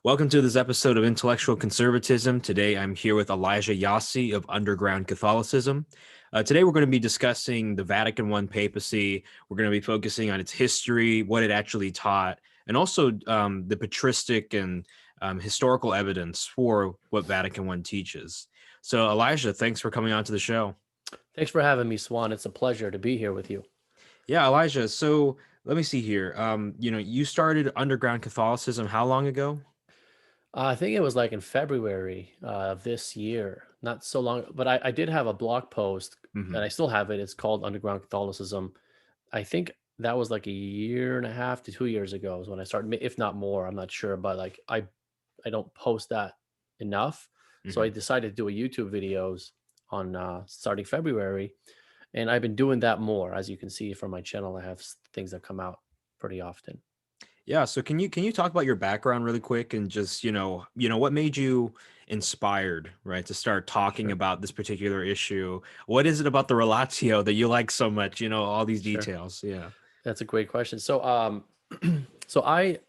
Welcome to this episode of Intellectual Conservatism. Today I'm here with Elijah Yasi of Underground Catholicism. Today we're going to be discussing the Vatican I papacy. We're going to be focusing on its history, what it actually taught, and also the patristic and historical evidence for what Vatican I teaches. So Elijah, thanks for coming on to the show. Thanks for having me, Swan. It's a pleasure to be here with you. Yeah, Elijah. So let me see here. You started Underground Catholicism how long ago? I think it was like in February of this year, not so long, but I did have a blog post and I still have it. It's called Underground Catholicism. I think that was like a year and a half to 2 years ago is when I started, if not more. I'm not sure, but like I don't post that enough. So I Mm-hmm. decided to do a YouTube videos on starting February. And I've been doing that more. As you can see from my channel, I have things that come out pretty often. Yeah, so can you talk about your background really quick and just, what made you inspired, right, to start talking Sure. about this particular issue? What is it about the relatio that you like so much, all these Sure. details? Yeah. That's a great question. So I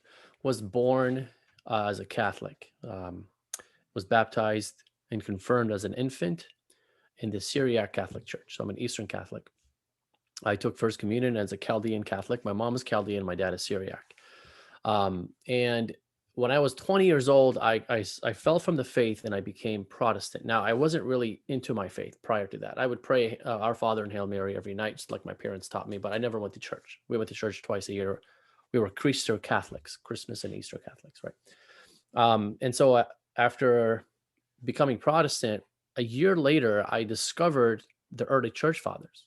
was born as a Catholic. Was baptized and confirmed as an infant in the Syriac Catholic Church. So I'm an Eastern Catholic. I took First Communion as a Chaldean Catholic. My mom is Chaldean, my dad is Syriac. And when I was 20 years old, I fell from the faith and I became Protestant. Now, I wasn't really into my faith prior to that. I would pray Our Father and Hail Mary every night, just like my parents taught me, but I never went to church. We went to church twice a year. We were Easter Catholics, Christmas and Easter Catholics, right? And so after becoming Protestant, a year later, I discovered the early church fathers.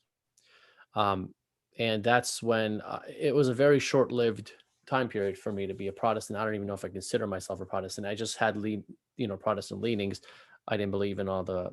Um, and that's when it was a very short-lived time period for me to be a Protestant. I don't even know if I consider myself a Protestant. I just had Protestant leanings. I didn't believe in all the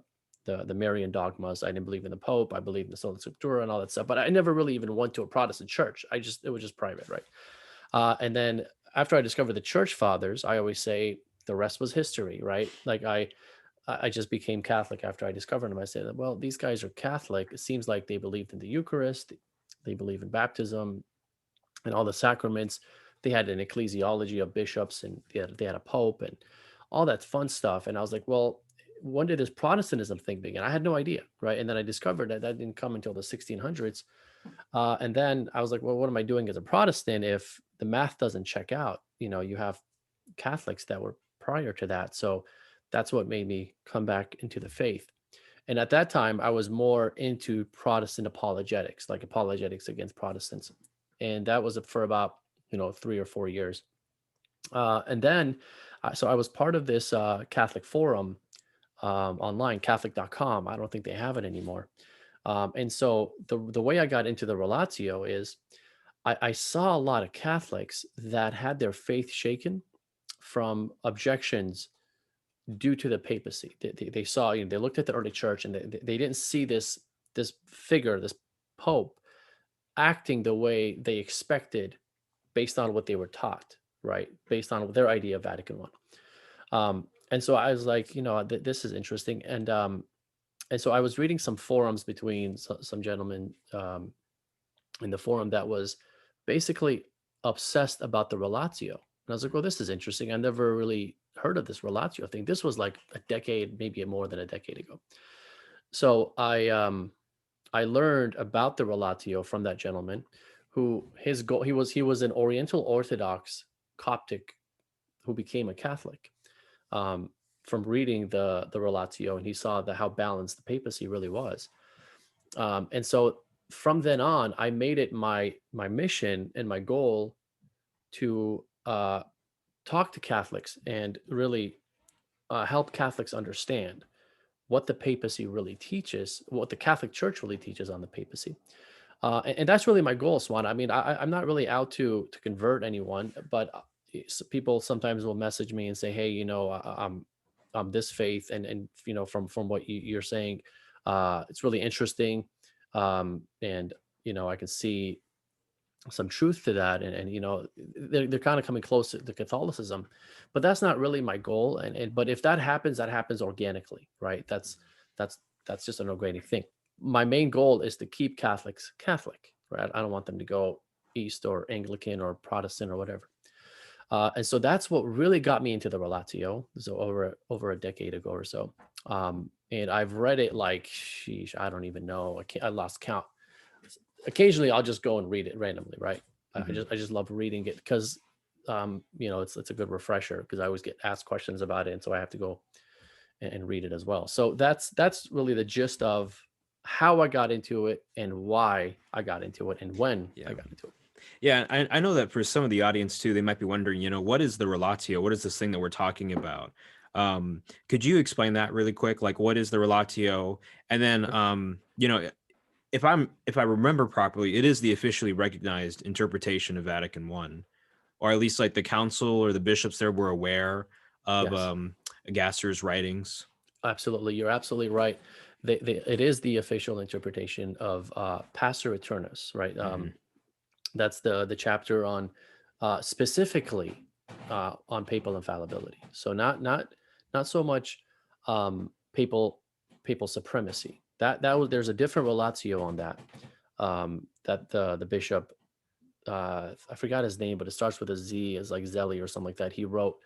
Marian dogmas. I didn't believe in the Pope. I believed in the Sola Scriptura and all that stuff. But I never really even went to a Protestant church. It was just private, right? And then after I discovered the church fathers, I always say the rest was history, right? Like I just became Catholic after I discovered them. I said, well, these guys are Catholic. It seems like they believed in the Eucharist, they believe in baptism and all the sacraments. They had an ecclesiology of bishops and they had a pope and all that fun stuff. And I was like, well, when did this Protestantism thing begin? I had no idea, right? And then I discovered that didn't come until the 1600s. And then I was like, well, what am I doing as a Protestant if the math doesn't check out? You have Catholics that were prior to that. So that's what made me come back into the faith. And at that time, I was more into Protestant apologetics, like apologetics against Protestants. And that was for about, 3 or 4 years. And then, so I was part of this Catholic forum online, Catholic.com. I don't think they have it anymore. And so the way I got into the Relatio is I saw a lot of Catholics that had their faith shaken from objections due to the papacy. They saw, they looked at the early church and they didn't see this figure, this pope, acting the way they expected based on what they were taught, right? Based on their idea of Vatican I. And so I was like, this is interesting. And so I was reading some forums between some gentlemen in the forum that was basically obsessed about the relatio. And I was like, well, this is interesting. I never really heard of this relatio thing. This was like a decade, maybe more than a decade ago. So I learned about the relatio from that gentleman who his goal he was an Oriental Orthodox Coptic who became a Catholic from reading the relatio, and he saw how balanced the papacy really was. And so from then on, I made it my mission and my goal to talk to Catholics and really help Catholics understand what the papacy really teaches, what the Catholic Church really teaches on the papacy. And that's really my goal, Swan. I mean, I'm not really out to convert anyone, but people sometimes will message me and say, "Hey, I'm this faith," and from what you're saying, it's really interesting, and I can see some truth to that, and they're kind of coming close to Catholicism, but that's not really my goal. And but if that happens organically, right? That's that's just an organic thing. My main goal is to keep Catholics Catholic, right? I don't want them to go East or Anglican or Protestant or whatever. And so that's what really got me into the Relatio. So over a decade ago or so. And I've read it like, sheesh, I don't even know. I lost count. Occasionally, I'll just go and read it randomly, right? Mhm. I just love reading it because, it's a good refresher because I always get asked questions about it, and so I have to go and read it as well. So that's really the gist of how I got into it and why I got into it and when I Yeah. got into it. Yeah, I know that for some of the audience too, they might be wondering, what is the relatio? What is this thing that we're talking about? Could you explain that really quick? Like, what is the relatio? And then, Sure. if I remember properly, it is the officially recognized interpretation of Vatican One, or at least like the council or the bishops there were aware of Yes. Gasser's writings. Absolutely, you're absolutely right. It is the official interpretation of Pastor Eternus, right? Hmm. That's the chapter on specifically on papal infallibility. So not so much papal supremacy. That was there's a different relatio on that. That the bishop, I forgot his name, but it starts with a Z, is like Zelly or something like that. He wrote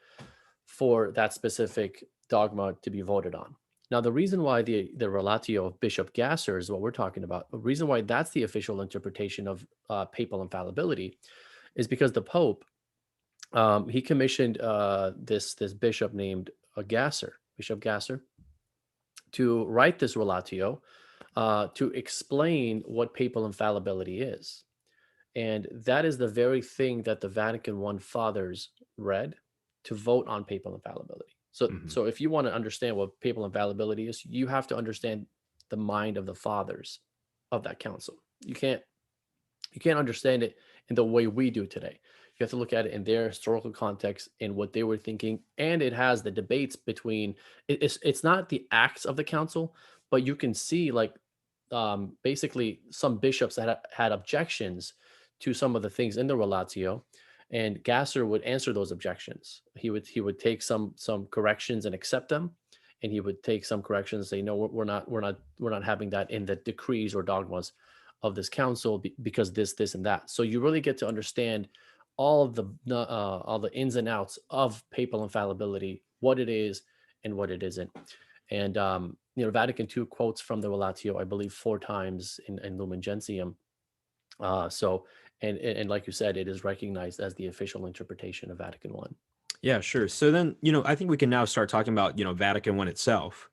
for that specific dogma to be voted on. Now, the reason why the Relatio of Bishop Gasser is what we're talking about, the reason why that's the official interpretation of papal infallibility is because the Pope, he commissioned this bishop named Bishop Gasser, to write this Relatio to explain what papal infallibility is. And that is the very thing that the Vatican I fathers read to vote on papal infallibility. Hmm. So if you want to understand what papal infallibility is, you have to understand the mind of the fathers of that council. You can't understand it in the way we do today. You have to look at it in their historical context and what they were thinking. And it has the debates between it's not the acts of the council, but you can see like basically some bishops that had objections to some of the things in the relatio, and Gasser would answer those objections. He would take some corrections and accept them, and he would take some corrections and say, no, we're not having that in the decrees or dogmas of this council because this and that. So you really get to understand all the ins and outs of papal infallibility, what it is and what it isn't. And Vatican II quotes from the Relatio, I believe, 4 times in Lumen Gentium. So, and like you said, it is recognized as the official interpretation of Vatican I. Yeah, sure. So then, I think we can now start talking about, Vatican One itself.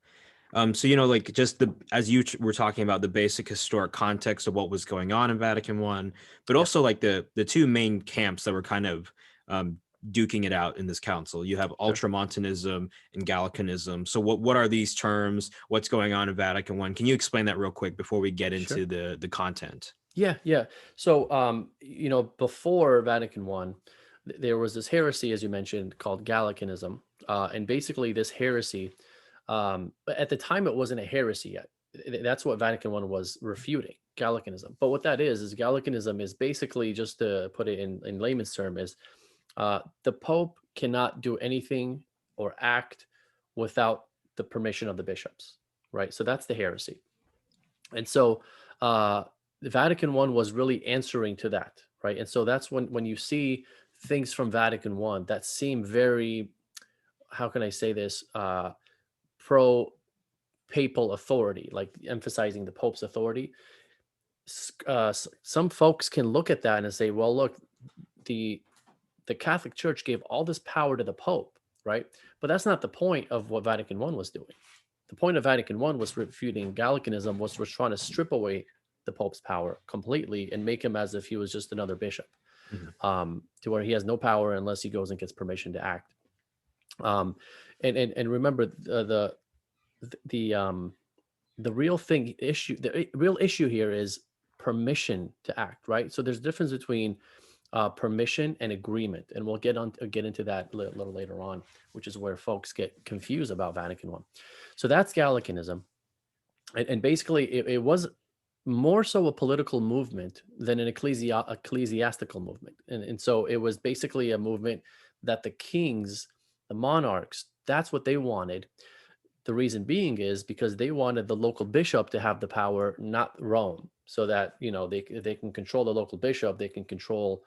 So like just as you were talking about the basic historic context of what was going on in Vatican One, but Yeah, also like the two main camps that were kind of um, duking it out in this council. You have sure, Ultramontanism and Gallicanism. So what are these terms? What's going on in Vatican One? Can you explain that real quick before we get sure. into the content? Yeah, yeah. So, before Vatican I, there was this heresy, as you mentioned, called Gallicanism. And basically, this heresy, but at the time, it wasn't a heresy yet. That's what Vatican I was refuting, Gallicanism. But what that is Gallicanism is basically, just to put it in layman's term, is the Pope cannot do anything or act without the permission of the bishops, right? So that's the heresy. And so the Vatican I was really answering to that, right? And so that's when you see things from Vatican I that seem very, how can I say this, pro papal authority, like emphasizing the Pope's authority. Some folks can look at that and say, well, look, the the Catholic Church gave all this power to the Pope, right? But that's not the point of what Vatican I was doing. The point of Vatican I was refuting Gallicanism, was trying to strip away the Pope's power completely and make him as if he was just another bishop, Mhm. to where he has no power unless he goes and gets permission to act. Um, and remember the the real thing issue the real issue here is permission to act, right? So there's a difference between permission and agreement, and we'll get into that a little later on, which is where folks get confused about Vatican I. So that's Gallicanism, and basically it was more so a political movement than an ecclesiastical movement, and so it was basically a movement that the kings, the monarchs, that's what they wanted. The reason being is because they wanted the local bishop to have the power, not Rome, so that they can control the local bishop. They can control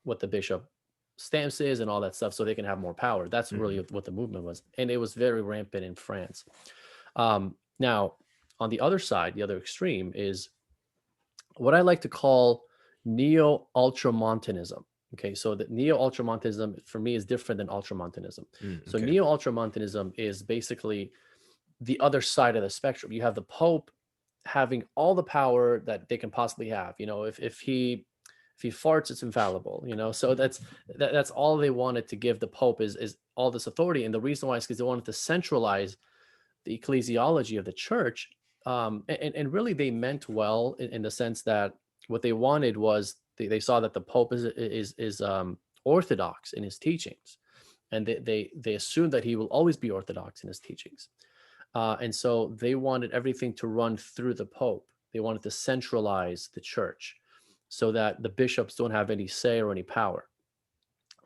what the bishop stances and all that stuff so they can have more power. That's really what the movement was. And it was very rampant in France. Now, on the other side, the other extreme is what I like to call Neo-Ultramontanism. Okay, so the Neo-Ultramontanism for me is different than Ultramontanism. So Okay. Neo-Ultramontanism is basically the other side of the spectrum. You have the Pope having all the power that they can possibly have. If he farts, it's infallible. So that's all they wanted to give the Pope is all this authority. And the reason why is because they wanted to centralize the ecclesiology of the church. And really they meant well in the sense that what they wanted was they saw that the Pope is orthodox in his teachings, and they assumed that he will always be orthodox in his teachings. And so they wanted everything to run through the Pope. They wanted to centralize the church so that the bishops don't have any say or any power.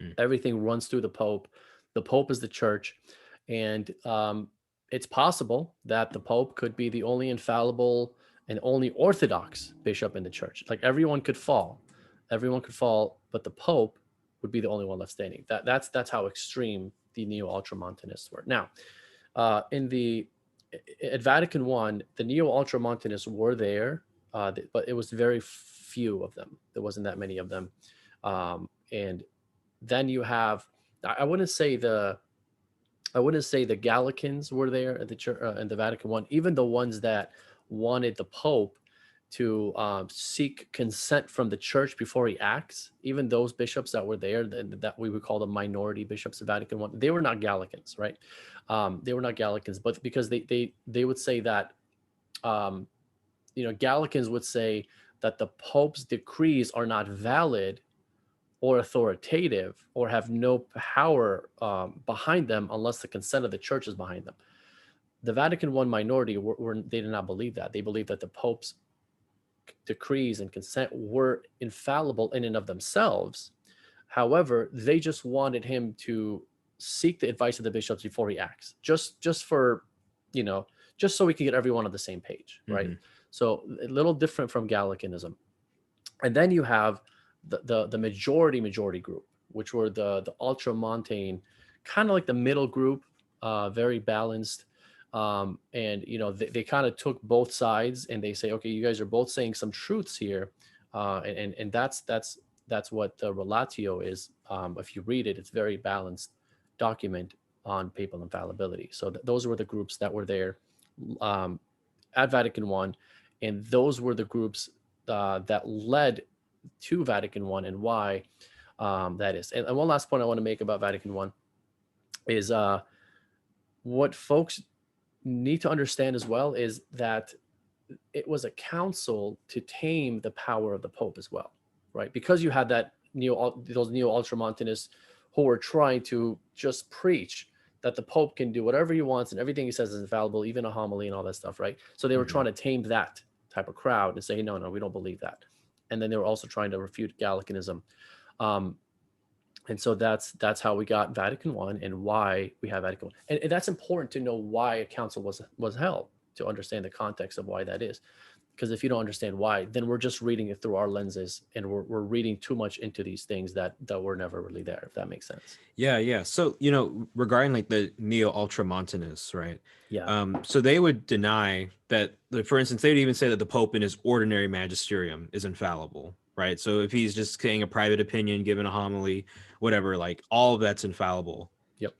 Mm. Everything runs through the Pope. The Pope is the church. And it's possible that the Pope could be the only infallible and only orthodox bishop in the church. Like everyone could fall, but the Pope would be the only one left standing. That's how extreme the Neo-Ultramontanists were. Now, at Vatican I, the Neo-Ultramontanists were there, but it was very few of them. There wasn't that many of them. And then you have, I wouldn't say the Gallicans were there at the church in the Vatican I. Even the ones that wanted the Pope to seek consent from the church before he acts, even those bishops that were there, that we would call the minority bishops of Vatican I, they were not Gallicans, right? They were not Gallicans, but because they would say that, Gallicans would say that the Pope's decrees are not valid or authoritative or have no power behind them unless the consent of the church is behind them. The Vatican I minority they did not believe that. They believed that the Pope's decrees and consent were infallible in and of themselves. However, they just wanted him to seek the advice of the bishops before he acts, just for, just so we can get everyone on the same page, right? Mm-hmm. So a little different from Gallicanism. And then you have the majority group, which were the ultramontane, kind of like the middle group, very balanced. And they kind of took both sides and they say, okay, you guys are both saying some truths here, and that's what the Relatio is. If you read it, it's very balanced document on papal infallibility. So those were the groups that were there at Vatican I, and those were the groups that led to Vatican I and why that is. And one last point I want to make about Vatican I is what folks need to understand as well is that it was a council to tame the power of the Pope as well, right? Because you had those Neo-Ultramontanists who were trying to just preach that the Pope can do whatever he wants and everything he says is infallible, even a homily and all that stuff, right? So they were trying to tame that type of crowd and say, no, we don't believe that. And then they were also trying to refute Gallicanism. And so that's how we got Vatican I and why we have Vatican I. And that's important to know why a council was held, to understand the context of why that is. Because if you don't understand why, then we're just reading it through our lenses and we're reading too much into these things that were never really there, if that makes sense. Yeah. So, regarding like the Neo-Ultramontanists, right? Yeah. So they would deny that, like, for instance, they would even say that the Pope in his ordinary magisterium is infallible, right? So if he's just saying a private opinion, given a homily, whatever, like all of that's infallible. Yep.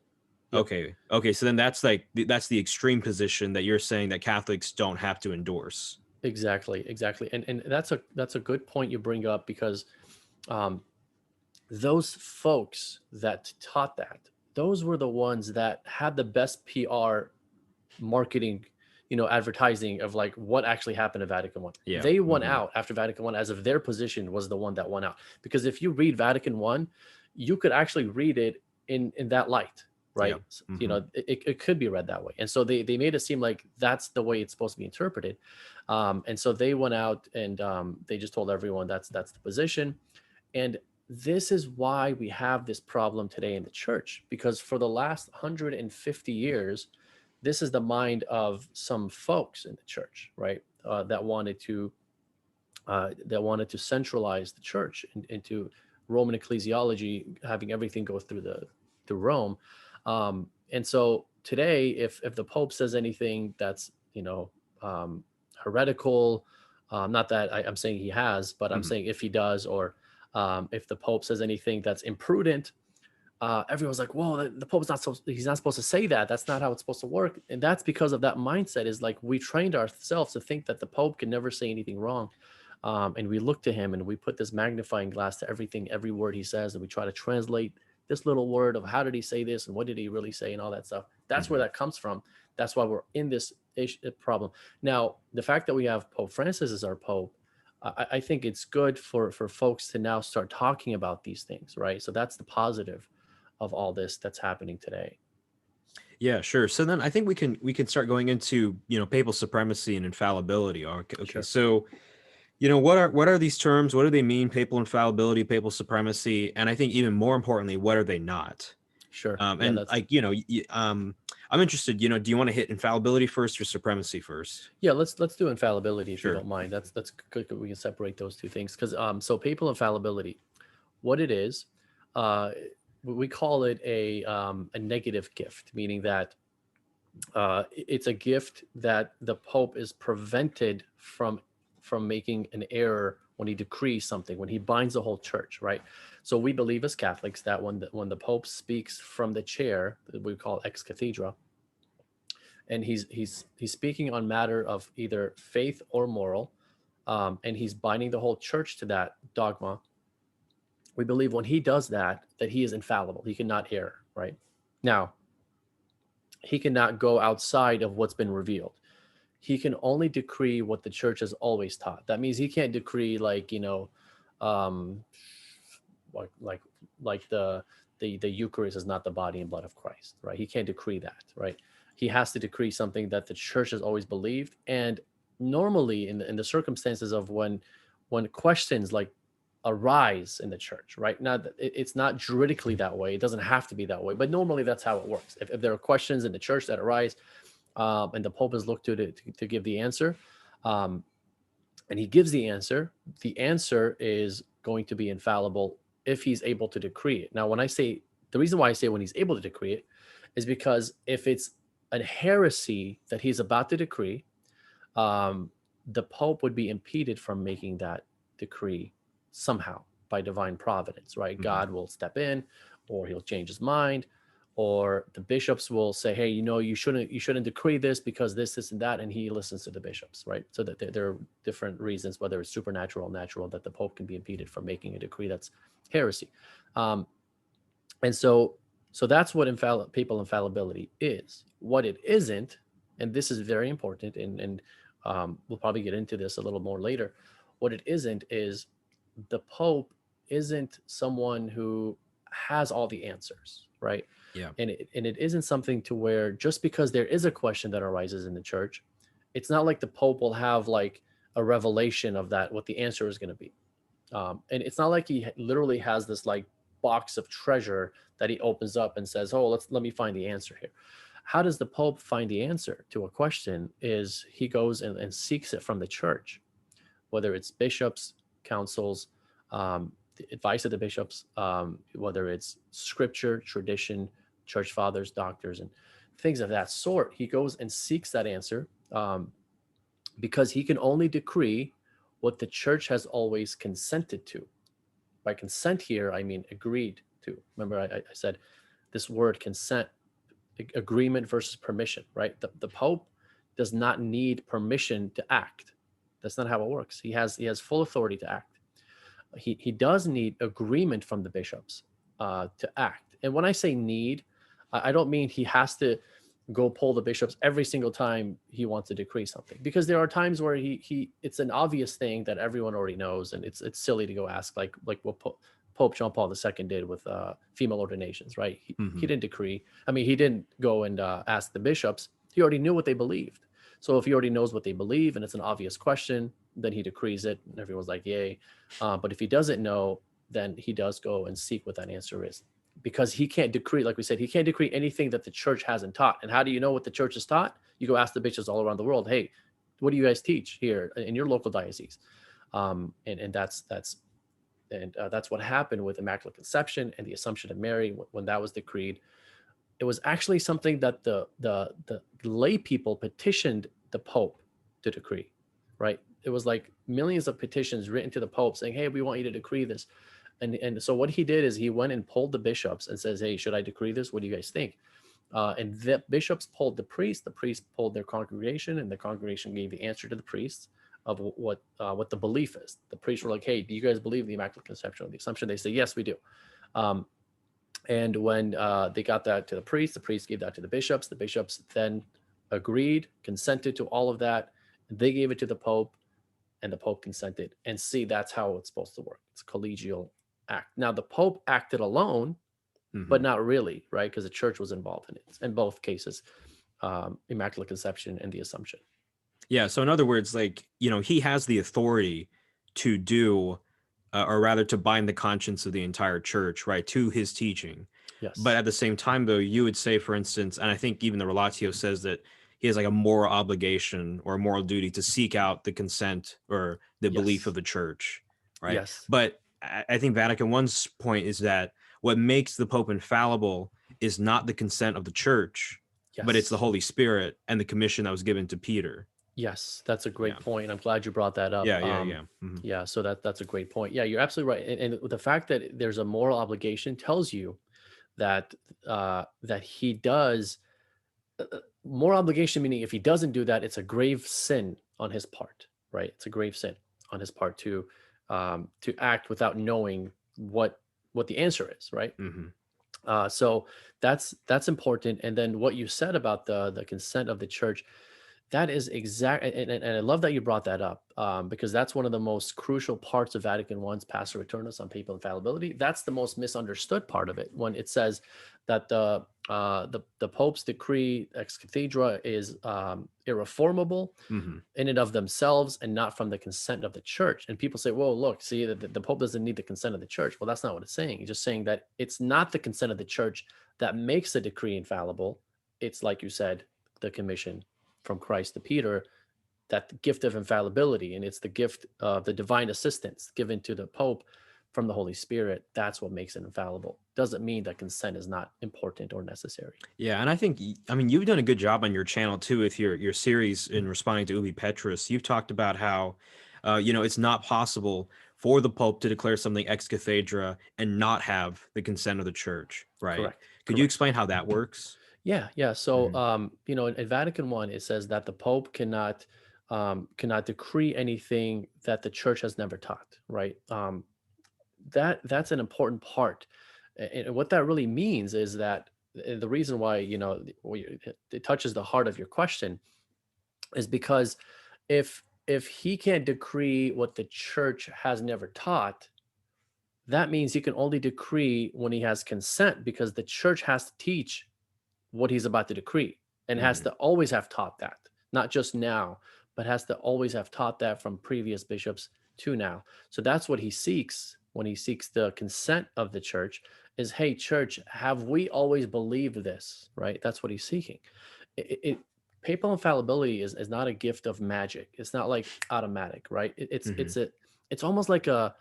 Okay. So then that's that's the extreme position that you're saying that Catholics don't have to endorse. Exactly. And that's a good point you bring up, because those folks that taught that, those were the ones that had the best PR marketing, advertising of like what actually happened at Vatican I. Yeah. They won out after Vatican I as if their position was the one that won out. Because if you read Vatican I, you could actually read it in that light, right? Yeah. It could be read that way. And so they made it seem like that's the way it's supposed to be interpreted. And so they went out and they just told everyone that's the position. And this is why we have this problem today in the church, because for the last 150 years, this is the mind of some folks in the church, right? That wanted to centralize the church and to Roman ecclesiology, having everything go through Rome. And so today, if the Pope says anything that's, heretical, not that I'm saying he has, but I'm Mhm. saying if he does, or if the Pope says anything that's imprudent, everyone's like, "Whoa, the Pope's not so he's not supposed to say that. That's not how it's supposed to work." And that's because of that mindset. Is like we trained ourselves to think that the Pope can never say anything wrong, and we look to him and we put this magnifying glass to everything, every word he says, and we try to translate this little word of how did he say this and what did he really say and all that stuff. That's where Mhm. that comes from. That's why we're in this problem now. The fact that we have Pope Francis as our Pope. I think it's good for folks to now start talking about these things, right? So that's the positive of all this that's happening today. Yeah, sure. So then I think we can start going into, papal supremacy and infallibility. Okay, okay. Sure. So, what are these terms? What do they mean? Papal infallibility, papal supremacy, and I think even more importantly, what are they not? Sure. Yeah, And that's like, I'm interested, do you want to hit infallibility first or supremacy first? yeah, let's do infallibility if you Sure. don't mind. That's good. We can separate those two things because so papal infallibility, what it is, uh we call it a negative gift, meaning that it's a gift that the Pope is prevented from making an error when he decrees something, when he binds the whole church, right? So we believe as Catholics that when the Pope speaks from the chair, that we call ex cathedra, and he's speaking on matter of either faith or moral, and he's binding the whole church to that dogma. We believe when he does that, that he is infallible. He cannot err, right? Now, he cannot go outside of what's been revealed. He can only decree what the church has always taught. That means he can't decree like, um, like like like the Eucharist is not the body and blood of Christ, right? He can't decree that, right? He has to decree something that the church has always believed. And normally, in the circumstances of when questions like arise in the church, right? Now, it's not juridically that way. It doesn't have to be that way, but normally that's how it works. If there are questions in the church that arise, and the Pope is looked to give the answer, um, and he gives the answer is going to be infallible if he's able to decree it. Now, when I say the reason why I say when he's able to decree it is because if it's a heresy that he's about to decree, um, the Pope would be impeded from making that decree somehow by divine providence, right? Mhm. God will step in, or he'll change his mind, or the bishops will say, "Hey, you shouldn't decree this because this, and that," and he listens to the bishops, right? So that there are different reasons, whether it's supernatural or natural, that the Pope can be impeded from making a decree that's heresy. Um, and so that's what papal infallibility is. What it isn't, and this is very important, and we'll probably get into this a little more later. What it isn't is the Pope isn't someone who has all the answers, right? Yeah. And it isn't something to where just because there is a question that arises in the church, it's not like the Pope will have like a revelation of that, what the answer is going to be. And it's not like he literally has this like box of treasure that he opens up and says, "Oh, let me find the answer here." How does the Pope find the answer to a question? Is he goes and seeks it from the church, whether it's bishops, councils, the advice of the bishops, whether it's scripture, tradition, church fathers, doctors, and things of that sort. He goes and seeks that answer, because he can only decree what the church has always consented to. By consent here, I mean agreed to. Remember, I said this word consent, agreement versus permission, right? The Pope does not need permission to act. That's not how it works. He has full authority to act. He does need agreement from the bishops to act. And when I say need, I don't mean he has to go pull the bishops every single time he wants to decree something, because there are times where he it's an obvious thing that everyone already knows, and it's silly to go ask like what Pope John Paul II did with female ordinations, right? He Mhm. didn't decree. I mean, he didn't go and ask the bishops. He already knew what they believed. So if he already knows what they believe and it's an obvious question, then he decrees it, and everyone's like, "Yay!" But if he doesn't know, then he does go and seek what that answer is, because he can't decree, like we said, he can't decree anything that the church hasn't taught. And how do you know what the church has taught? You go ask the bishops all around the world, "Hey, what do you guys teach here in your local diocese?" And that's And that's what happened with Immaculate Conception and the Assumption of Mary when that was decreed. It was actually something that the lay people petitioned the Pope to decree, right? It was like millions of petitions written to the Pope saying, "Hey, we want you to decree this." And so what he did is he went and polled the bishops and says, "Hey, should I decree this? What do you guys think?" And the bishops polled the priests polled their congregation, and the congregation gave the answer to the priests of what the belief is. The priests were like, "Hey, do you guys believe the Immaculate Conception or the Assumption?" They say, "Yes, we do." Um, and when they got that to the priests gave that to the bishops. The bishops then agreed, consented to all of that. They gave it to the Pope, and the Pope consented. And see, that's how it's supposed to work. It's a collegial act. Now, the Pope acted alone, but not really, right? Because the church was involved in it in both cases, Immaculate Conception and the Assumption. Yeah. So in other words, like, he has the authority to do, or rather to bind the conscience of the entire church, right, to his teaching. But Yes. at the same time, though, you would say, for instance, and I think even the Relatio says that he has like a moral obligation or a moral duty to seek out the consent or the belief of Yes. the church, right? Yes. But I think Vatican I's point is that what makes the Pope infallible is not the consent of the church, but it's the Yes. Holy Spirit and the commission that was given to Peter. Yes, that's a Yeah. great point. I'm glad you brought that up. Yeah. Yeah, so that's a great point. Yeah, you're absolutely right. And the fact that there's a moral obligation tells you that that he does moral obligation, meaning if he doesn't do that, it's a grave sin on his part, right? It's a grave sin on his part to act without knowing what the answer is, right? hmm So that's important. And then what you said about the consent of the church, that is exact. And I love that you brought that up because that's one of the most crucial parts of Vatican I's Pastor Eternus on papal infallibility. That's the most misunderstood part of it when it says that the Pope's decree ex cathedra is irreformable hmm in and of themselves and not from the consent of the church. And people say, well, look, see, the Pope doesn't need the consent of the church. Well, that's not what it's saying. It's just saying that it's not the consent of the church that makes the decree infallible. It's like you said, the commission from Christ to Peter, that gift of infallibility. And it's the gift of the divine assistance given to the Pope from the Holy Spirit. That's what makes it infallible. Doesn't mean that consent is not important or necessary. Yeah, and I think I mean you've done a good job on your channel too with your series in responding to Ubi Petrus. You've talked about how it's not possible for the Pope to declare something ex cathedra and not have the consent of the church, right? Correct. Could you Correct. explain how that works? Yeah. So, hmm in Vatican I, it says that the Pope cannot decree anything that the Church has never taught. Right. That's an important part, and what that really means is that the reason why it touches the heart of your question is because if he can't decree what the Church has never taught, that means he can only decree when he has consent because the Church has to teach what he's about to decree and has hmm to always have taught that, not just now, but has to always have taught that from previous bishops to now. So that's what he seeks when he seeks the consent of the church is, hey, church, have we always believed this, right? That's what he's seeking. Papal infallibility is not a gift of magic. It's not like automatic, right? hmm It's almost like a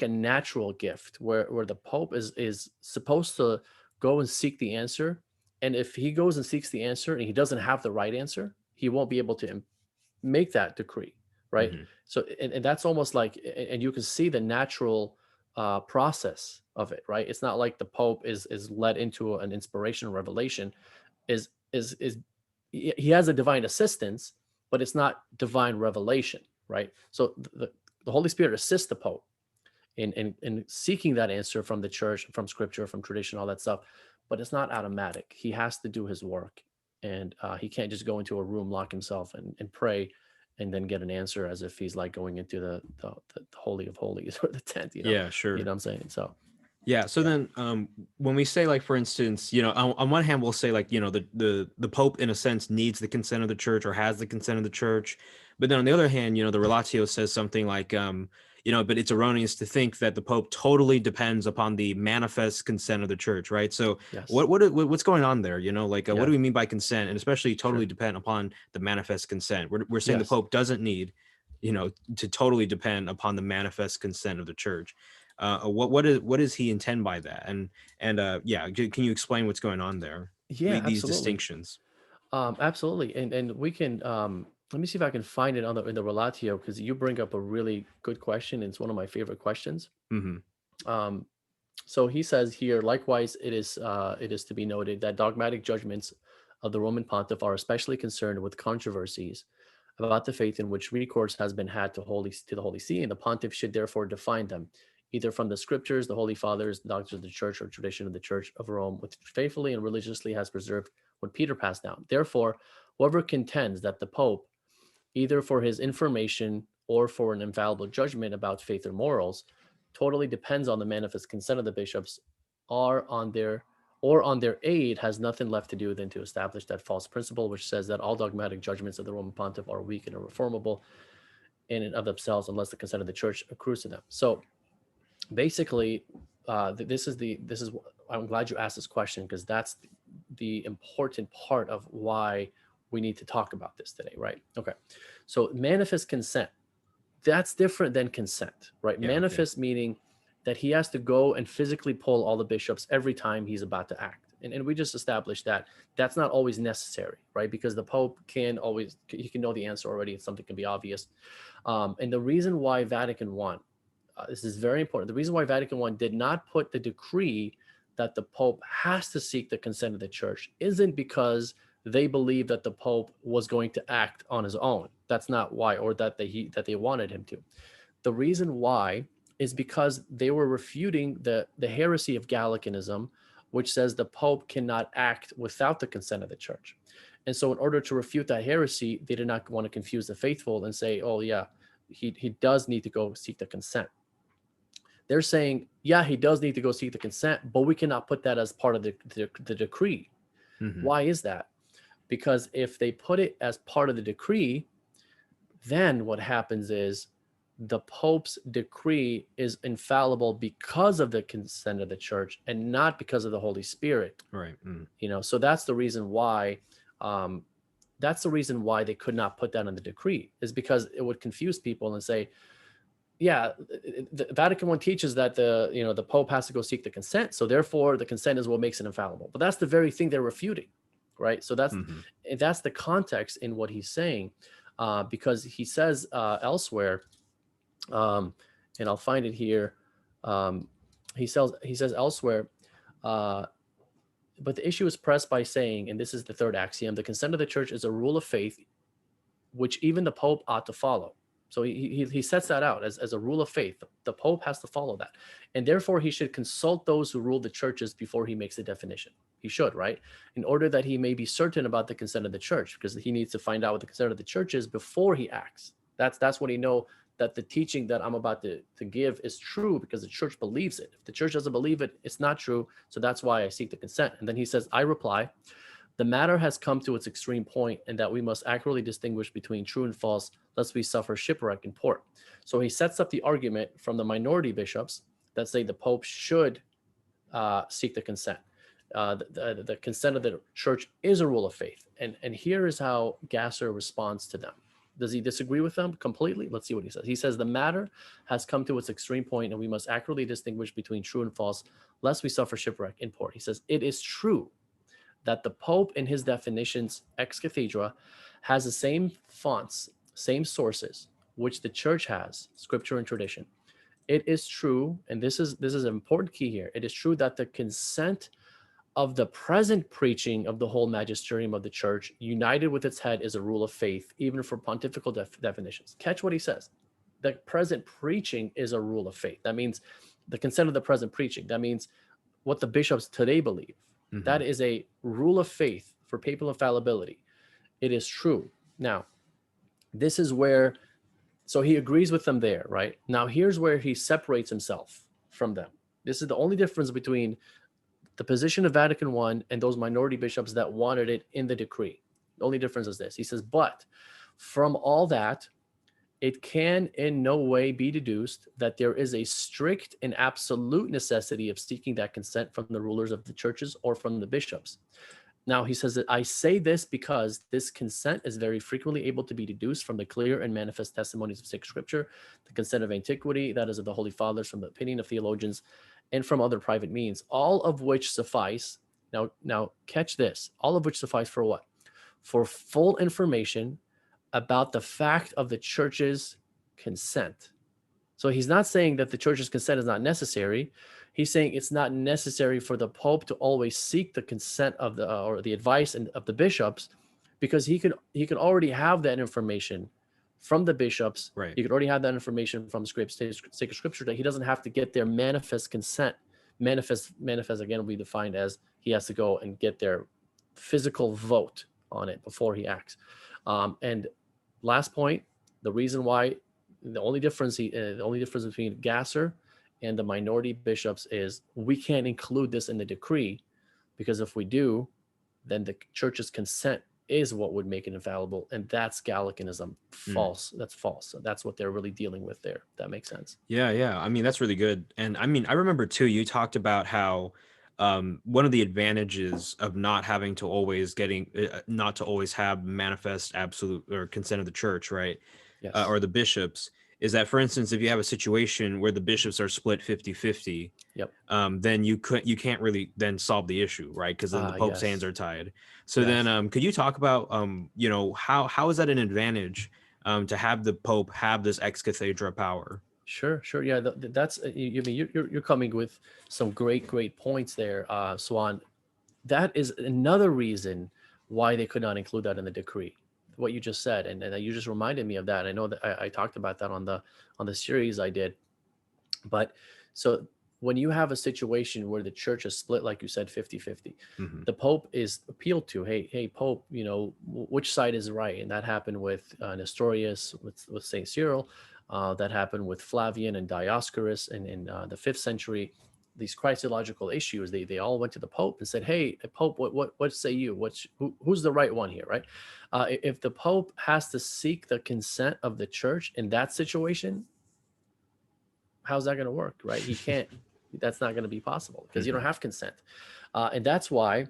natural gift where the Pope is supposed to go and seek the answer. And if he goes and seeks the answer and he doesn't have the right answer, he won't be able to make that decree, right? hmm So, and that's almost like, and you can see the natural process of it, right? It's not like the Pope is led into an inspiration or revelation. Is he has a divine assistance, but it's not divine revelation, right? So the Holy Spirit assists the Pope in seeking that answer from the church, from scripture, from tradition, all that stuff. But it's not automatic. He has to do his work. And he can't just go into a room, lock himself, and pray and then get an answer as if he's like going into the Holy of Holies or the tent, Yeah, You sure. know what I'm saying? So, Yeah. So yeah. then, when we say, like, for instance, on one hand, we'll say, like, the Pope, in a sense, needs the consent of the church or has the consent of the church. But then on the other hand, the Relatio says something like, but it's erroneous to think that the Pope totally depends upon the manifest consent of the church, right? So Yes. what's going on there? What Yeah. do we mean by consent, and especially totally Sure. depend upon the manifest consent? We're saying the Yes. Pope doesn't need, to totally depend upon the manifest consent of the church. What does he intend by that? And yeah, can you explain what's going on there? Yeah, These absolutely. distinctions. Absolutely. And we can let me see if I can find it on the in the relatio, because you bring up a really good question. It's one of my favorite questions. Hmm. Um, so he says here, likewise, it is to be noted that dogmatic judgments of the Roman Pontiff are especially concerned with controversies about the faith in which recourse has been had to the Holy See, and the Pontiff should therefore define them, either from the Scriptures, the Holy Fathers, the doctrines of the Church, or tradition of the Church of Rome, which faithfully and religiously has preserved what Peter passed down. Therefore, whoever contends that the Pope, either for his information or for an infallible judgment about faith or morals, totally depends on the manifest consent of the bishops are on their or on their aid, has nothing left to do than to establish that false principle which says that all dogmatic judgments of the Roman Pontiff are weak and irreformable in and of themselves unless the consent of the church accrues to them. So basically, this is I'm glad you asked this question, because that's the important part of why we need to talk about this today, right? Okay. So manifest consent, that's different than consent, right? Yeah. Okay. Manifest meaning that he has to go and physically pull all the bishops every time he's about to act. And we just established that that's not always necessary, right? Because the Pope he can know the answer already, and something can be obvious. And the reason why Vatican I, this is very important. The reason why Vatican I did not put the decree that the Pope has to seek the consent of the church isn't because they believe that the Pope was going to act on his own. That's not why, or that they wanted him to. The reason why is because they were refuting the heresy of Gallicanism, which says the Pope cannot act without the consent of the church. And so in order to refute that heresy, they did not want to confuse the faithful and say, oh yeah, he does need to go seek the consent. They're saying, yeah, he does need to go seek the consent, but we cannot put that as part of the decree. Hmm. Why is that? Because if they put it as part of the decree, then what happens is the Pope's decree is infallible because of the consent of the church and not because of the Holy Spirit. Right. Mm. So that's the reason why. That's the reason why they could not put that in the decree, is because it would confuse people and say, yeah, the Vatican I teaches that the Pope has to go seek the consent, so therefore the consent is what makes it infallible. But that's the very thing they're refuting, right? So Hmm. that's the context in what he's saying, because he says elsewhere, um, and I'll find it here. Um, he says elsewhere, uh, but the issue is pressed by saying, and this is the third axiom: the consent of the church is a rule of faith which even the Pope ought to follow. So he sets that out as a rule of faith. The Pope has to follow that. And therefore, he should consult those who rule the churches before he makes a definition. He should, right? In order that he may be certain about the consent of the church, because he needs to find out what the consent of the church is before he acts. That's when he know that the teaching that I'm about to give is true, because the church believes it. If the church doesn't believe it, it's not true. So that's why I seek the consent. And then he says, I reply, the matter has come to its extreme point, and that we must accurately distinguish between true and false, lest we suffer shipwreck in port. So he sets up the argument from the minority bishops that say the Pope should seek the consent. The consent of the church is a rule of faith. And here is how Gasser responds to them. Does he disagree with them completely? Let's see what he says. He says, the matter has come to its extreme point, and we must accurately distinguish between true and false, lest we suffer shipwreck in port. He says, it is true that the Pope in his definitions ex cathedra has the same fonts, same sources, which the church has, scripture and tradition. It is true, and this is an important key here. It is true that the consent of the present preaching of the whole magisterium of the church, united with its head, is a rule of faith, even for pontifical definitions. Catch what he says. The present preaching is a rule of faith. That means the consent of the present preaching. That means what the bishops today believe. Hmm. That is a rule of faith for papal infallibility. It is true. Now, this is where, so he agrees with them there, right? Now, here's where he separates himself from them. This is the only difference between the position of Vatican I and those minority bishops that wanted it in the decree. The only difference is this. He says, but from all that, it can in no way be deduced that there is a strict and absolute necessity of seeking that consent from the rulers of the churches or from the bishops. Now he says that I say this because this consent is very frequently able to be deduced from the clear and manifest testimonies of sacred scripture, the consent of antiquity, that is of the Holy Fathers, from the opinion of theologians, and from other private means, all of which suffice. Now catch this, all of which suffice for what? For full information about the fact of the church's consent. So he's not saying that the church's consent is not necessary. He's saying it's not necessary for the Pope to always seek the consent of the or the advice of the bishops, because he could already have that information from the bishops. Right. He could already have that information from sacred scripture, that he doesn't have to get their manifest consent. Manifest again will be defined as he has to go and get their physical vote on it before he acts. And last point, the reason why the only difference between Gasser and the minority bishops is we can't include this in the decree, because if we do, then the church's consent is what would make it infallible, and that's Gallicanism. False. That's false. So that's what they're really dealing with there. That makes sense. Yeah. I mean, that's really good. And I mean, I remember too, you talked about how one of the advantages of not having to always not to always have manifest absolute or consent of the church, right? Yes. Or the bishops, is that, for instance, if you have a situation where the bishops are split 50-50, Yep. then you can't really then solve the issue, right? Because then the Pope's hands are tied. So then could you talk about how is that an advantage to have the Pope have this ex cathedra power? Sure. Yeah, that's you're coming with some great points there, Swan. That is another reason why they could not include that in the decree. What you just said, and you just reminded me of that. I know that I talked about that on the series I did. But so when you have a situation where the church is split, like you said, 50-50, the Pope is appealed to. Hey, Pope, which side is right? And that happened with Nestorius, with Saint Cyril. That happened with Flavian and Dioscorus in the 5th century. These Christological issues, they all went to the Pope and said, "Hey, Pope, what say you? Who's the right one here?" Right? If the Pope has to seek the consent of the church in that situation, how's that going to work? Right? He can't. That's not going to be possible, because you don't have consent, and that's why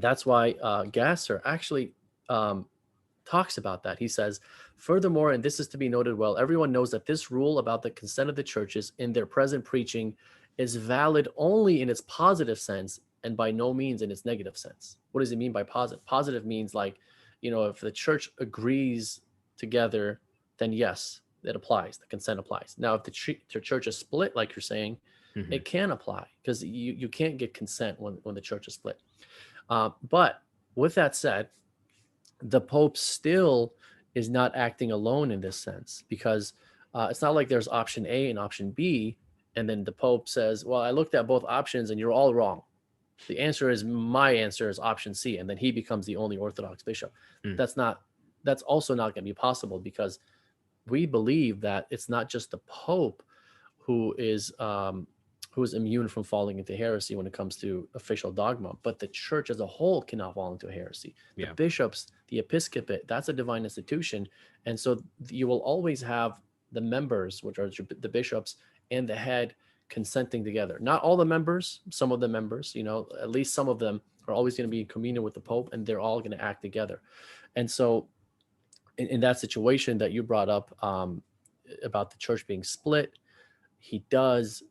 Gasser actually talks about that. He says, furthermore, and this is to be noted well, everyone knows that this rule about the consent of the churches in their present preaching is valid only in its positive sense and by no means in its negative sense. What does it mean by positive? Positive means, like, if the church agrees together, then yes, it applies. The consent applies. Now, if the church is split, like you're saying, it can apply, because you can't get consent when the church is split. But with that said, the Pope still is not acting alone in this sense, because it's not like there's option A and option B, and then the Pope says, well, I looked at both options and you're all wrong. My answer is option C, and then he becomes the only Orthodox bishop. That's also not going to be possible, because we believe that it's not just the Pope who is immune from falling into heresy when it comes to official dogma, but the church as a whole cannot fall into heresy. The bishops, the episcopate, that's a divine institution. And so you will always have the members, which are the bishops, and the head consenting together. Not all the members, some of the members, at least some of them are always going to be in communion with the Pope, and they're all going to act together. And so in that situation that you brought up about the church being split, he does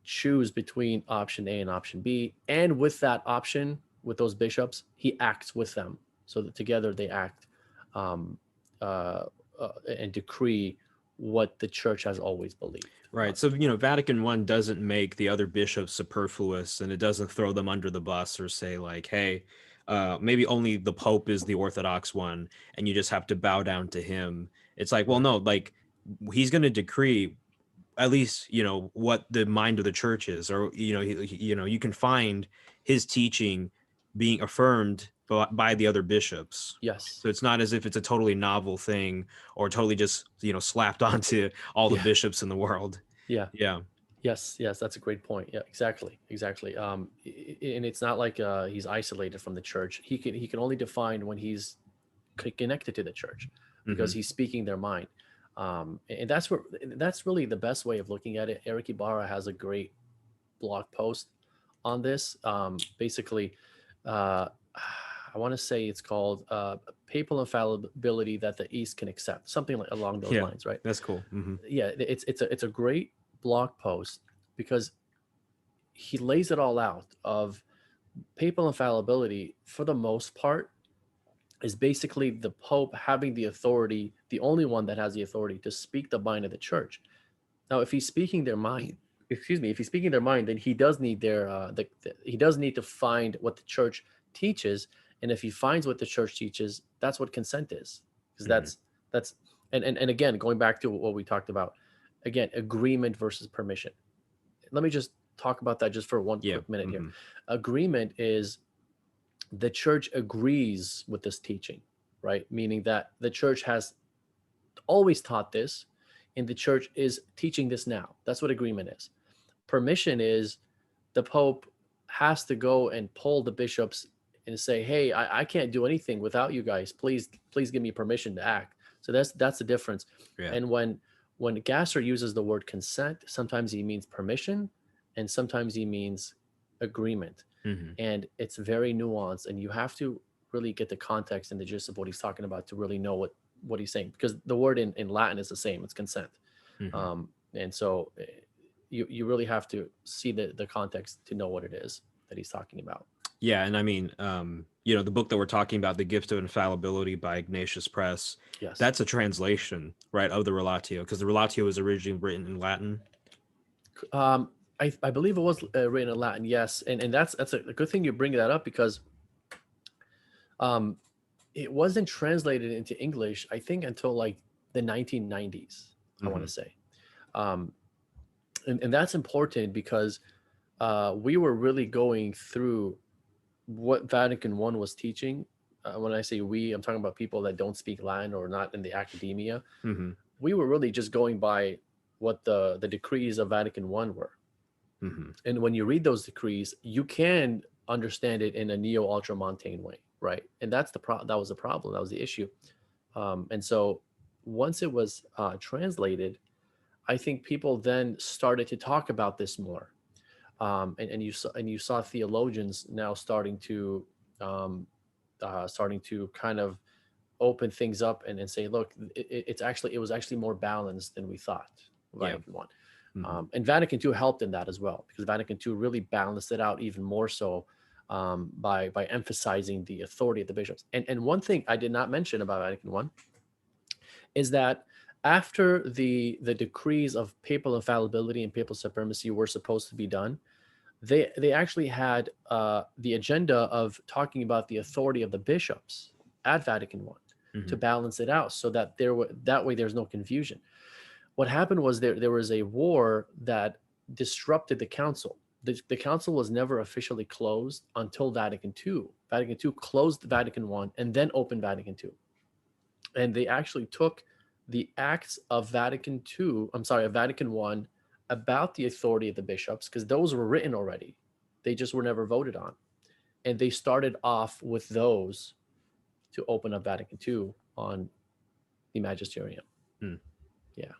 choose between option A and option B, and with that option, with those bishops, he acts with them, so that together they act and decree what the church has always believed. Right. So, Vatican I doesn't make the other bishops superfluous, and it doesn't throw them under the bus or say, like, hey, maybe only the Pope is the Orthodox one and you just have to bow down to him. It's like, well, no, like, he's going to decree at least, what the mind of the church is, or, you can find his teaching being affirmed by the other bishops. Yes. So it's not as if it's a totally novel thing or totally just, slapped onto all the bishops in the world. Yeah. Yeah. Yes, that's a great point. Yeah, exactly. And it's not like he's isolated from the church. He can only define when he's connected to the church, because he's speaking their mind. And that's really the best way of looking at it. Eric Ibarra has a great blog post on this. Basically, I want to say it's called Papal Infallibility that the East can accept, something like along those Yeah, lines, right? that's cool. Yeah, it's a great blog post because he lays it all out of papal infallibility for the most part is basically the Pope having the authority, the only one that has the authority to speak the mind of the church. Now, if he's speaking their mind, excuse me, if he's speaking their mind, then he does need their, he does need to find what the church teaches, and if he finds what the church teaches, that's what consent is, because Hmm. that's, and again, going back to what we talked about, again, agreement versus permission. Let me just talk about that just for one Yeah. quick minute here. Hmm. Agreement is the church agrees with this teaching, right? Meaning that the church has always taught this and the church is teaching this now. That's what agreement is. Permission is the Pope has to go and pull the bishops and say, hey, I can't do anything without you guys. Please give me permission to act. So that's the difference. Yeah. And when Gasser uses the word consent, sometimes he means permission and sometimes he means agreement. Hmm. And it's very nuanced and you have to really get the context and the gist of what he's talking about to really know what he's saying, because the word in Latin is the same, it's consent. Hmm. And so you really have to see the context to know what it is that he's talking about. Yeah, and I mean, the book that we're talking about, The Gift of Infallibility by Ignatius Press, Yes. that's a translation, right, of the Relatio, because the Relatio was originally written in Latin. um I believe it was written in Latin, yes, and that's a good thing you bring that up, because um it wasn't translated into English, I think, until like the 1990s, I want Hmm. to say. um and that's important because we were really going through what Vatican I was teaching. When I say we, I'm talking about people that don't speak Latin or not in the academia. Hmm. We were really just going by what the decrees of Vatican I were. Hmm. And when you read those decrees, you can understand it in a neo-ultramontane way, right? And that was the problem. That was the issue. And so once it was translated, I think people then started to talk about this more. And you saw theologians now starting to kind of open things up and say, look, it was actually more balanced than we thought. Yeah. Vatican One, Hmm. and Vatican II helped in that as well, because Vatican II really balanced it out even more so, by emphasizing the authority of the bishops. And one thing I did not mention about Vatican One is that after the decrees of papal infallibility and papal supremacy were supposed to be done, they actually had the agenda of talking about the authority of the bishops at Vatican I to Hmm. balance it out, so that that way there's no confusion. What happened was there was a war that disrupted the council. The council was never officially closed until Vatican II. Vatican II closed Vatican I and then opened Vatican II. And they actually took the acts of of Vatican I, about the authority of the bishops, because those were written already. They just were never voted on. And they started off with those to open up Vatican II on the magisterium. Hmm. Yeah.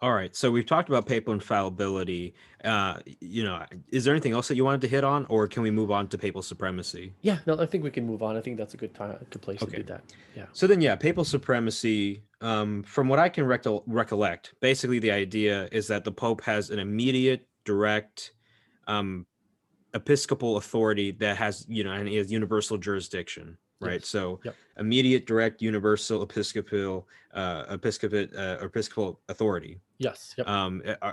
All right. So we've talked about papal infallibility. Is there anything else that you wanted to hit on, or can we move on to papal supremacy? Yeah, no, I think we can move on. I think that's a good place to Okay. do that. Yeah. So then, yeah, papal supremacy, from what I can recollect, basically the idea is that the Pope has an immediate, direct, um, episcopal authority that has, and he has universal jurisdiction, right? Yes. So Yep. immediate, direct, universal episcopal authority. Yes. Yep.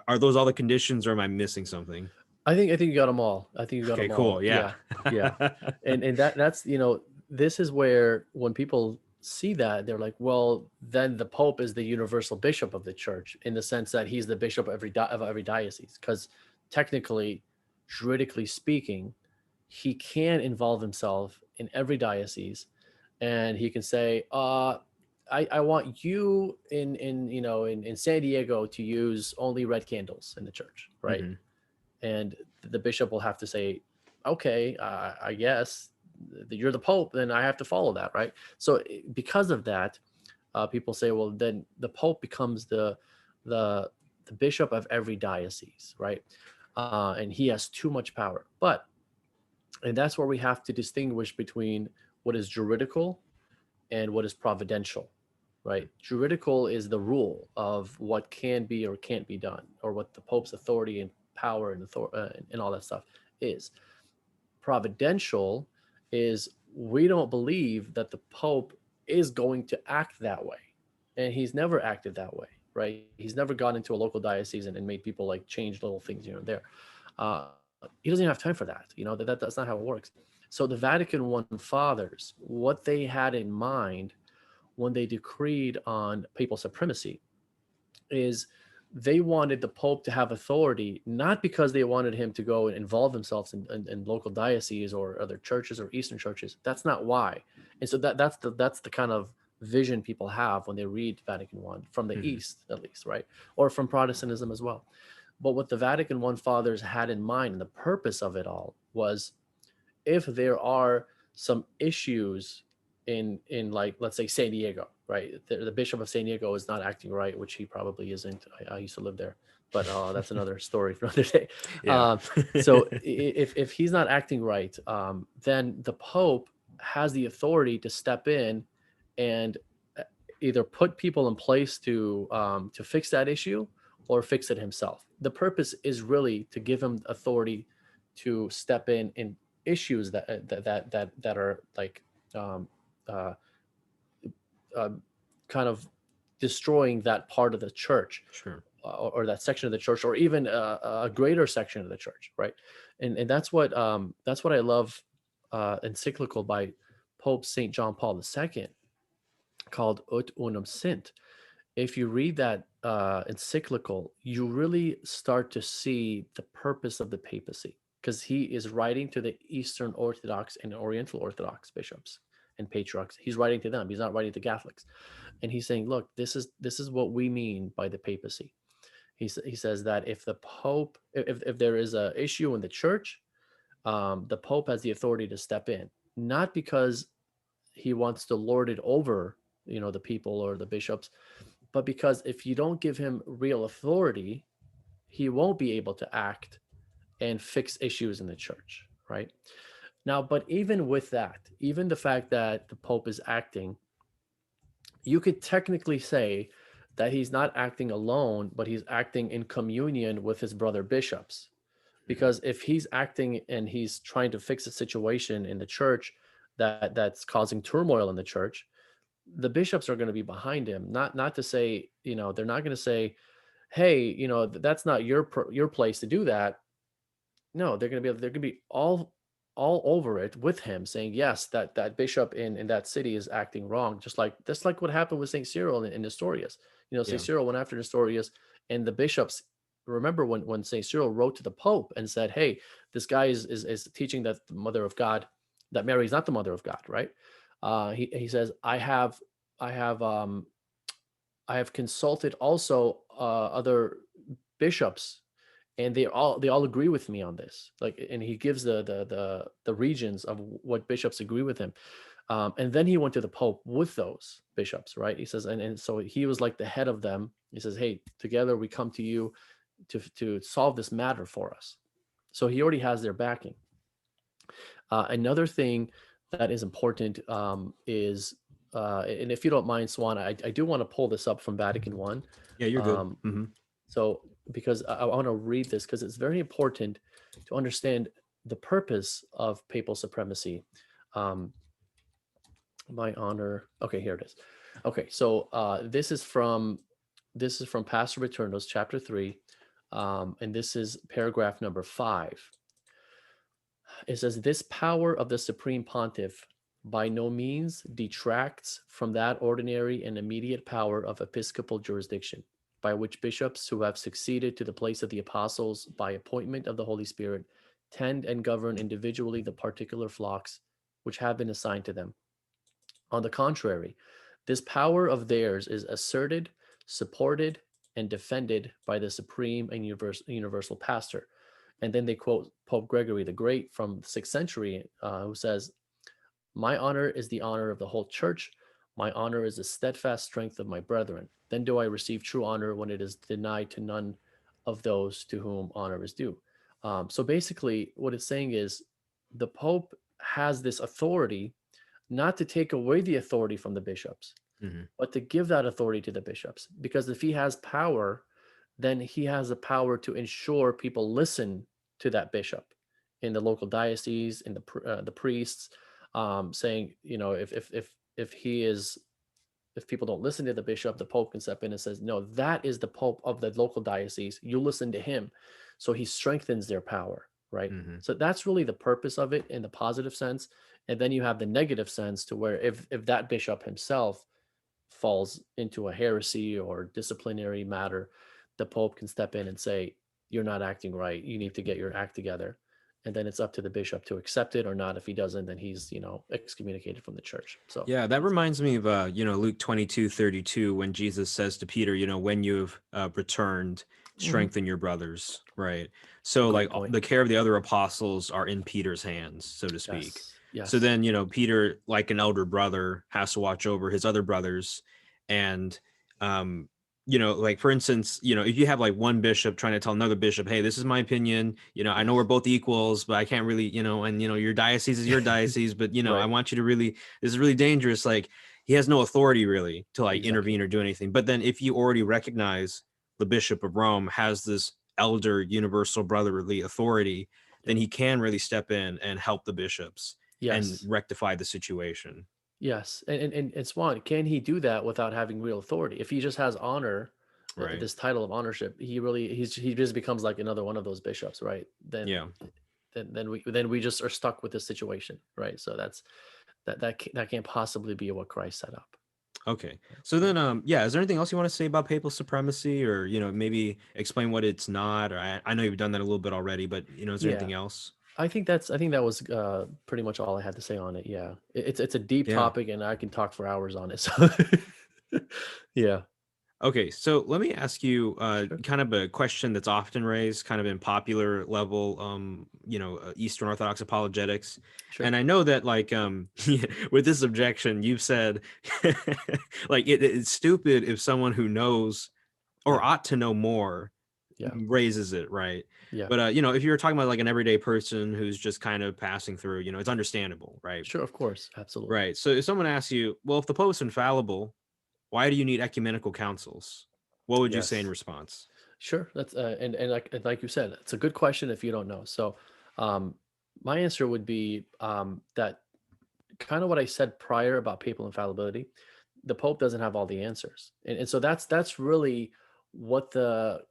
Are those all the conditions, or am I missing something? I think you got them all. I think you got Okay, them all. cool. Yeah. Yeah. Yeah. And that's, this is where when people see that, they're like, well, then the Pope is the universal bishop of the church, in the sense that he's the bishop of every diocese, because technically, juridically speaking, he can involve himself in every diocese, and he can say, I want you in San Diego to use only red candles in the church, right? Hmm. And the bishop will have to say, okay, I guess you're the Pope, then I have to follow that, right? So because of that, people say, well, then the Pope becomes the the bishop of every diocese, right? And he has too much power. And that's where we have to distinguish between what is juridical and what is providential, right? Juridical is the rule of what can be or can't be done, or what the Pope's authority and power and all that stuff is. Providential is we don't believe that the Pope is going to act that way. And he's never acted that way, right? He's never gone into a local diocese and made people like change little things here and there. He doesn't even have time for that. That's not how it works. So the Vatican I fathers, what they had in mind when they decreed on papal supremacy is they wanted the Pope to have authority, not because they wanted him to go and involve themselves in local dioceses or other churches or Eastern churches. That's not why. And so that's the kind of vision people have when they read Vatican I from the East, at least, right? Or from Protestantism as well. But what the Vatican I fathers had in mind, and the purpose of it all, was if there are some issues in like, let's say, San Diego, right? The Bishop of San Diego is not acting right, which he probably isn't. I used to live there, but that's another story for another day. Yeah. So if he's not acting right, then the Pope has the authority to step in and either put people in place to fix that issue or fix it himself. The purpose is really to give him authority to step in issues that are like uh, uh, kind of destroying that part of the church, Sure. or that section of the church, or even a greater section of the church, right? And that's what I love, encyclical by Pope Saint John Paul II called Ut Unum Sint. If you read that encyclical, you really start to see the purpose of the papacy, because he is writing to the Eastern Orthodox and Oriental Orthodox bishops and patriarchs. He's writing to them. He's not writing to Catholics, and he's saying, "Look, this is what we mean by the papacy." He says that if the Pope, if there is a issue in the church, the Pope has the authority to step in, not because he wants to lord it over, the people or the bishops, but because if you don't give him real authority, he won't be able to act and fix issues in the church, right? Now, but even with that, even the fact that the Pope is acting, you could technically say that he's not acting alone, but he's acting in communion with his brother bishops. Because if he's acting and he's trying to fix a situation in the church that's causing turmoil in the church, the bishops are going to be behind him. Not to say, they're not going to say, "Hey, that's not your place to do that." No, they're going to be all over it with him, saying, "Yes, that bishop in that city is acting wrong." Just like what happened with Saint Cyril in Nestorius. Saint Yeah. Cyril went after Nestorius, and the bishops. Remember when Saint Cyril wrote to the Pope and said, "Hey, this guy is teaching that the Mother of God, that Mary is not the Mother of God," right? He says, I have I have consulted also other bishops, and they all agree with me on this. Like, and he gives the regions of what bishops agree with him. And then he went to the Pope with those bishops, right? He says, and so he was like the head of them. He says, "Hey, together we come to you to solve this matter for us." So he already has their backing. Another thing that is important is, and if you don't mind, Swan, I do want to pull this up from Vatican One. Yeah, you're good. Um, so because I want to read this, because it's very important to understand the purpose of papal supremacy. Um, my honor. Okay, here it is. Okay, so this is from Pastor Returnos, chapter 3, and this is paragraph number 5. It says, "This power of the Supreme Pontiff by no means detracts from that ordinary and immediate power of episcopal jurisdiction, by which bishops who have succeeded to the place of the apostles by appointment of the Holy Spirit tend and govern individually the particular flocks which have been assigned to them. On the contrary, this power of theirs is asserted, supported, and defended by the supreme and universal pastor." And then they quote Pope Gregory the Great from the 6th century, who says, "My honor is the honor of the whole church. My honor is the steadfast strength of my brethren. Then do I receive true honor when it is denied to none of those to whom honor is due." So basically, what it's saying is the Pope has this authority not to take away the authority from the bishops, Hmm. but to give that authority to the bishops. Because if he has power, then he has the power to ensure people listen to that bishop in the local diocese, in the priests, saying, if he is, if people don't listen to the bishop, the pope can step in and says, no, that is the pope of the local diocese. You listen to him. So he strengthens their power, right? Hmm. So that's really the purpose of it in the positive sense. And then you have the negative sense to where if that bishop himself falls into a heresy or disciplinary matter, the pope can step in and say, you're not acting right. You need to get your act together. And then it's up to the bishop to accept it or not. If he doesn't, then he's, excommunicated from the church. So Yeah, that reminds me of Luke 22:32, when Jesus says to Peter, when you've returned, mhm, strengthen your brothers, right? So like great point. the care of the other apostles are in Peter's hands, so to speak. Yes. So Yes. then, Peter, like an elder brother, has to watch over his other brothers. And like for instance, if you have like one bishop trying to tell another bishop, hey, this is my opinion, I know we're Yes. both equals, but I can't really, and your diocese is your diocese, but I Right. want you to really, this is really dangerous. Like he has no authority really to like Exactly. intervene or do anything. But then if you already recognize the Bishop of Rome has this elder universal brotherly authority, then Yep. he can really step in and help the bishops and Yes. rectify the situation. Yes. And Swan, can he do that without having real authority? If he just has honor, Right. this title of honorship, he just becomes like another one of those bishops, right? Yeah. Then we just are stuck with this situation, right? So that can't possibly be what Christ set up. Okay. So Yeah. then yeah, is there anything else you want to say about papal supremacy, or maybe explain what it's not, or I know you've done that a little bit already, but is there Yeah. anything else? I think that was pretty much all I had to say on it. Yeah. It's a deep Yeah. topic and I can talk for hours on it. So yeah. Okay, so let me ask you Sure. kind of a question that's often raised, kind of in popular level, Eastern Orthodox apologetics. And Sure. I know that, like, with this objection, you've said, like, it's stupid if someone who knows or Yeah. ought to know more Yeah. raises it, right? Yeah. But, if you're talking about like an everyday person who's just kind of passing through, it's understandable, right? Sure, of course. Absolutely. Right. So if someone asks you, well, if the Pope's infallible, why do you need ecumenical councils? What would you say in Yes. response? Sure. That's and like you said, it's a good question if you don't know. So, um, my answer would be that kind of what I said prior about papal infallibility. The Pope doesn't have all the answers, and so that's really what the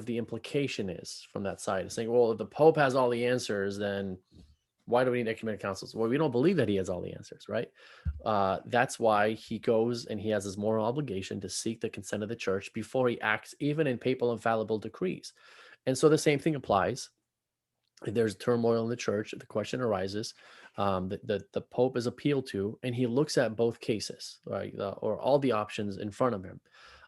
implication is from that side. Saying, well, if the Pope has all the answers, then why do we need ecumenical councils? Well, we don't believe that he has all the answers, right? That's why he goes and he has his moral obligation to seek the consent of the church before he acts, even in papal infallible decrees. And so the same thing applies. If there's turmoil in the church, the question arises, the Pope is appealed to, and he looks at both cases, right, or all the options in front of him,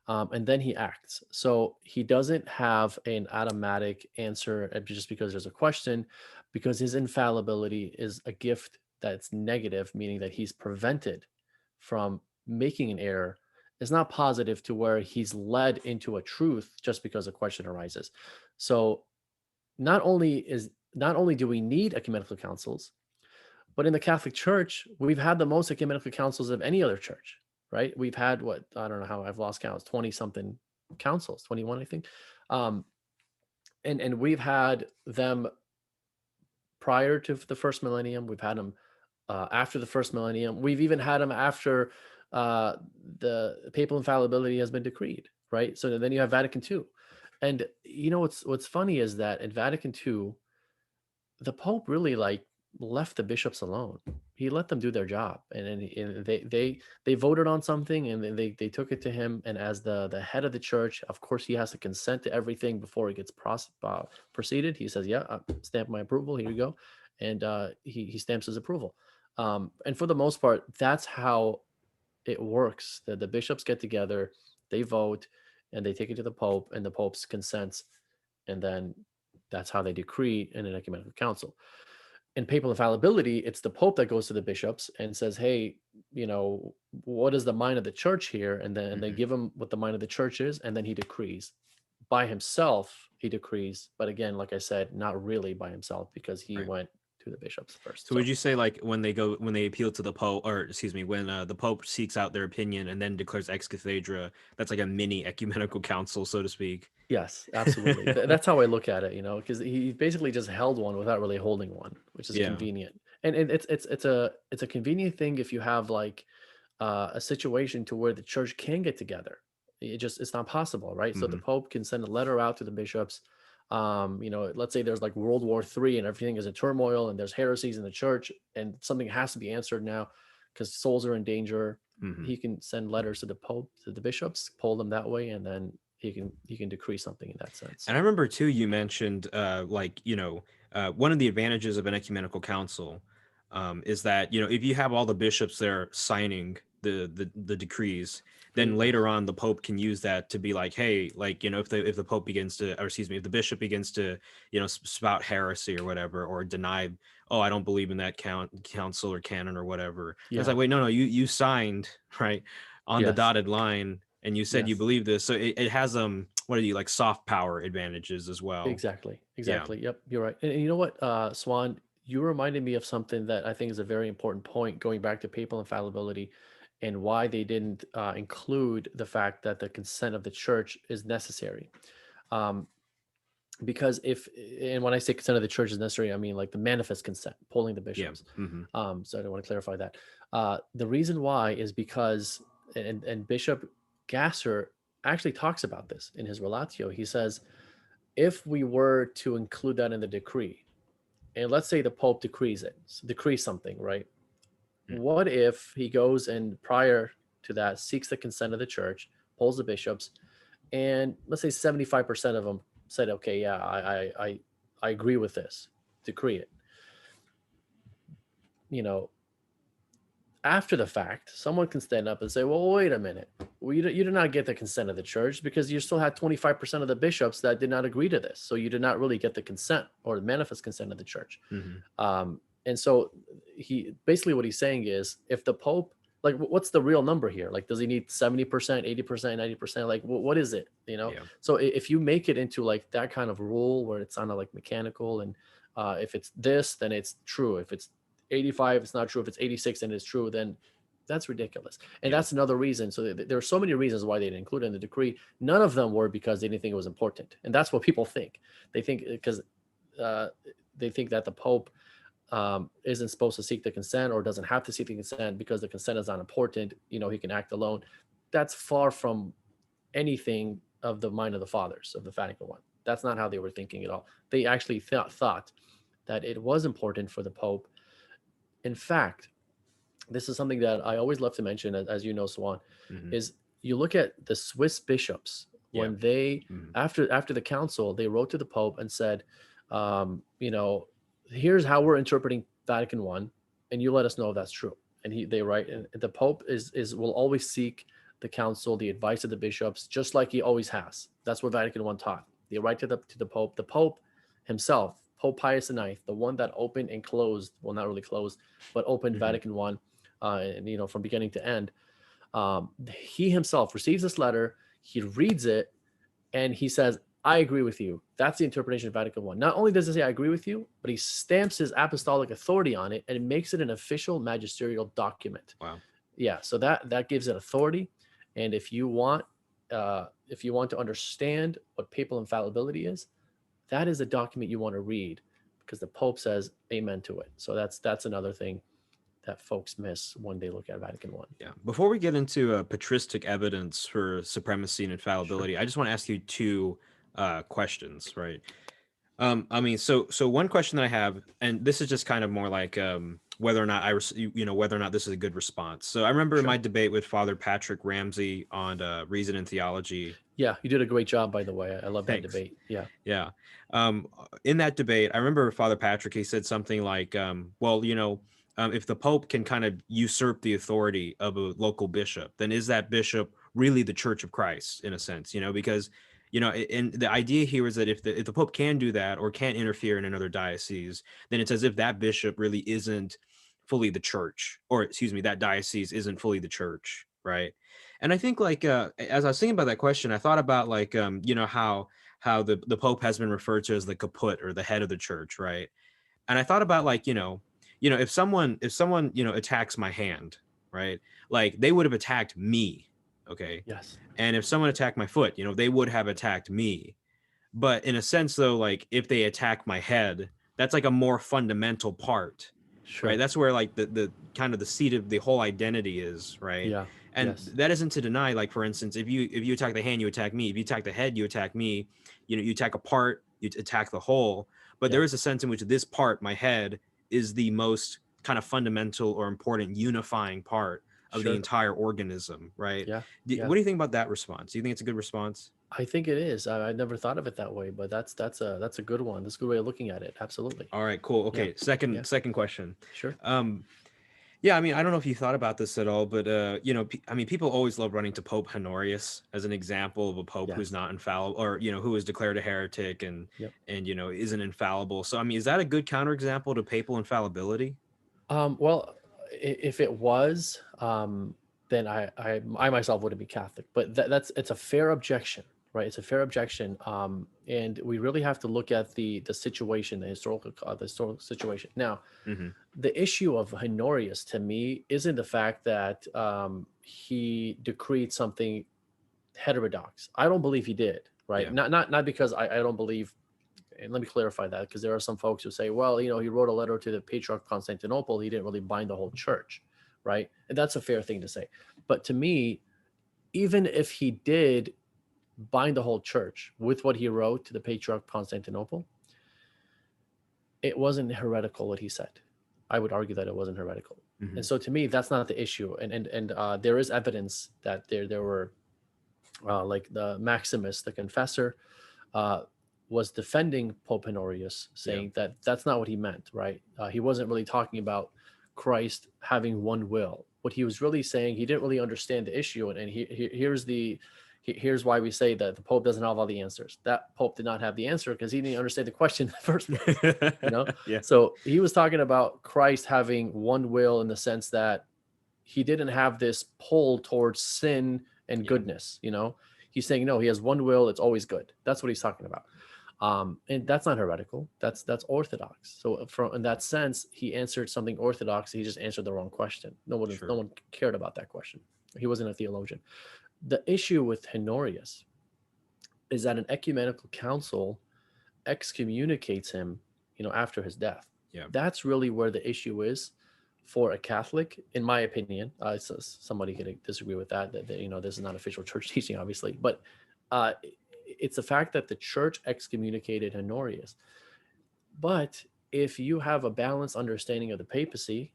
and then he acts. So he doesn't have an automatic answer just because there's a question, because his infallibility is a gift that's negative, meaning that he's prevented from making an error. It's not positive to where he's led into a truth just because a question arises. So not only do we need ecumenical councils, but in the Catholic Church, we've had the most ecumenical councils of any other church, right? We've had what, I don't know how, I've lost count, 20 something councils, 21, I think. Um, and we've had them prior to the first millennium. We've had them after the first millennium. We've even had them after uh, the papal infallibility has been decreed, right? So then you have Vatican II. And what's funny is that at Vatican II, the Pope really like left the bishops alone. He let them do their job, and they voted on something, and then they took it to him. And as the head of the church, of course, he has to consent to everything before it gets proceeded. He says, "Yeah, stamp my approval. Here you go," and he stamps his approval. And for the most part, that's how it works. The bishops get together, they vote, and they take it to the Pope, and the Pope's consents, and then that's how they decree in an ecumenical council. In papal infallibility, it's the Pope that goes to the bishops and says, "Hey, what is the mind of the church here?" And then they Mhm. give him what the mind of the church is, and then he decrees. By himself, he decrees, but again, like I said, not really by himself because he Right. went to the bishops first. So would you say like when they appeal to the Pope, or excuse me, when the Pope seeks out their opinion and then declares ex cathedra, that's like a mini ecumenical council, so to speak? Yes, absolutely. That's how I look at it, because he basically just held one without really holding one, which is Yeah. convenient. And it's a convenient thing if you have like a situation to where the church can get together. It's not possible, right? So the Hmm. Pope can send a letter out to the bishops. Let's say there's like World War III and everything is in turmoil and there's heresies in the church and something has to be answered now because souls are in danger. Hmm. He can send letters to the Pope, to the bishops, poll them that way, and then he can decree something in that sense. And I remember too, you mentioned one of the advantages of an ecumenical council is that if you have all the bishops there signing the decrees, then Yes. later on the Pope can use that to be like, hey, like if the Pope begins to, or excuse me, if the bishop begins to spout heresy or whatever, or deny, oh, I don't believe in that council or canon or whatever. And it's Yeah. like, wait, no, you signed right on the Yes. dotted line and you said you Yes. believe this, so it has what are you, like, soft power advantages as well. Exactly. Yeah. Exactly. Yep. You're right. And you know what, Swan, you reminded me of something that I think is a very important point going back to papal infallibility and why they didn't include the fact that the consent of the church is necessary. Um, because and when I say consent of the church is necessary, I mean like the manifest consent, polling the Yeah. bishops. Hmm. So I want to clarify that. The reason why is because, and Bishop Gasser actually talks about this in his Relatio. He says, if we were to include that in the decree, and let's say the Pope decrees something, right? What if he goes and prior to that seeks the consent of the church, polls the bishops, and let's say 75% of them said, okay, yeah, I agree with this, decree it. You know, after the fact, someone can stand up and say, well, wait a minute. Well, you did not get the consent of the church because you still had 25% of the bishops that did not agree to this. So you did not really get the consent or the manifest consent of the church. Hmm. And so he basically what he's saying is if the Pope, like, what's the real number here? Like, does he need 70%, 80%, 90%? Like, what is it? Yeah. So if you make it into like that kind of rule where it's kind of like mechanical and if it's this, then it's true. If it's 85, it's not true. If it's 86 and it's true, then that's ridiculous. And Yeah. that's another reason. So there are so many reasons why they didn't include it in the decree. None of them were because they didn't think it was important. And that's what people think. They think because they think that the Pope isn't supposed to seek the consent or doesn't have to seek the consent because the consent is not important. He can act alone. That's far from anything of the mind of the fathers of the Vatican I. That's not how they were thinking at all. They actually thought that it was important for the Pope. In fact, this is something that I always love to mention, as you know, Swan, Hmm. is you look at the Swiss bishops Yeah. when they Hmm. after the council they wrote to the Pope and said, um, you know, here's how we're interpreting Vatican I, and you let us know if that's true. And they write, and the Pope is will always seek the council, the advice of the bishops, just like he always has. That's what Vatican I taught. They write to the Pope. The Pope himself, Pope Pius IX, the one that opened and closed, well, not really closed, but opened Hmm. Vatican I, and from beginning to end. He himself receives this letter, he reads it, and he says, I agree with you. That's the interpretation of Vatican I. Not only does he say, I agree with you, but he stamps his apostolic authority on it and it makes it an official magisterial document. Wow. Yeah, so that gives it authority. And if you want to understand what papal infallibility is, that is a document you want to read because the Pope says amen to it. So that's another thing that folks miss when they look at Vatican I. Yeah. Before we get into patristic evidence for supremacy and Sure. infallibility, I just want to ask you two questions, right? I mean, so one question that I have, and this is just kind of more like whether or not whether or not this is a good response. So I remember in Sure. my debate with Father Patrick Ramsey on Reason and Theology. Yeah, you did a great job, by the way. I love that Thanks. debate. Yeah. Yeah. In that debate, I remember Father Patrick, he said something like, well, if the Pope can kind of usurp the authority of a local bishop, then is that bishop really the Church of Christ in a sense, because, and the idea here is that if the Pope can do that or can't interfere in another diocese, then it's as if that bishop really isn't fully the church, or excuse me, that diocese isn't fully the church. Right. And I think like, as I was thinking about that question, I thought about like, how the Pope has been referred to as the caput or the head of the church, right? And I thought about like, if someone, attacks my hand, right? Like they would have attacked me. Okay. Yes. And if someone attacked my foot, they would have attacked me. But in a sense, though, like if they attack my head, that's like a more fundamental part, right? Sure. That's where like the kind of the seat of the whole identity is, right? Yeah. And Yes. that isn't to deny, like for instance, if you attack the hand, you attack me. If you attack the head, you attack me. You attack a part, you attack the whole. But Yeah. there is a sense in which this part, my head, is the most kind of fundamental or important unifying part of the Sure. entire organism, right? Yeah. What Yeah. do you think about that response? Do you think it's a good response? I think it is. I never thought of it that way, but that's a good one. That's a good way of looking at it. Absolutely. All right, cool. Yeah. Okay, Yeah. second question. Sure. Um, yeah, I mean, I don't know if you thought about this at all, but I mean, people always love running to Pope Honorius as an example of a pope who's Yes. not infallible, or who is declared a heretic Yep. and isn't infallible. So, I mean, is that a good counterexample to papal infallibility? Well, if it was, then I myself wouldn't be Catholic. But it's a fair objection, right? It's a fair objection, and we really have to look at the situation, the historical situation. Now, Mm-hmm. the issue of Honorius to me isn't the fact that he decreed something heterodox. I don't believe he did, right? Yeah. Not because I don't believe, and let me clarify that, because there are some folks who say, well, he wrote a letter to the Patriarch of Constantinople. He didn't really bind the whole church, right? And that's a fair thing to say. But to me, even if he did bind the whole church with what he wrote to the Patriarch of Constantinople, it wasn't heretical what he said. I would argue that it wasn't heretical. Mm-hmm. And so to me, that's not the issue. And there is evidence that there were like the Maximus, the confessor, was defending Pope Honorius, saying that that's not what he meant, right? He wasn't really talking about Christ having one will. What he was really saying, he didn't really understand the issue. And here's why we say that the Pope doesn't have all the answers. That Pope did not have the answer because he didn't understand the question in the first place, Yeah. So he was talking about Christ having one will in the sense that he didn't have this pull towards sin and goodness, He's saying, no, he has one will. It's always good. That's what he's talking about. And that's not heretical. That's orthodox. So in that sense, he answered something orthodox. He just answered the wrong question. No one cared about that question. He wasn't a theologian. The issue with Honorius is that an ecumenical council excommunicates him, after his death. Yeah. That's really where the issue is for a Catholic, in my opinion. So somebody could disagree with that. That this is not official church teaching, obviously, but it's the fact that the church excommunicated Honorius. But if you have a balanced understanding of the papacy,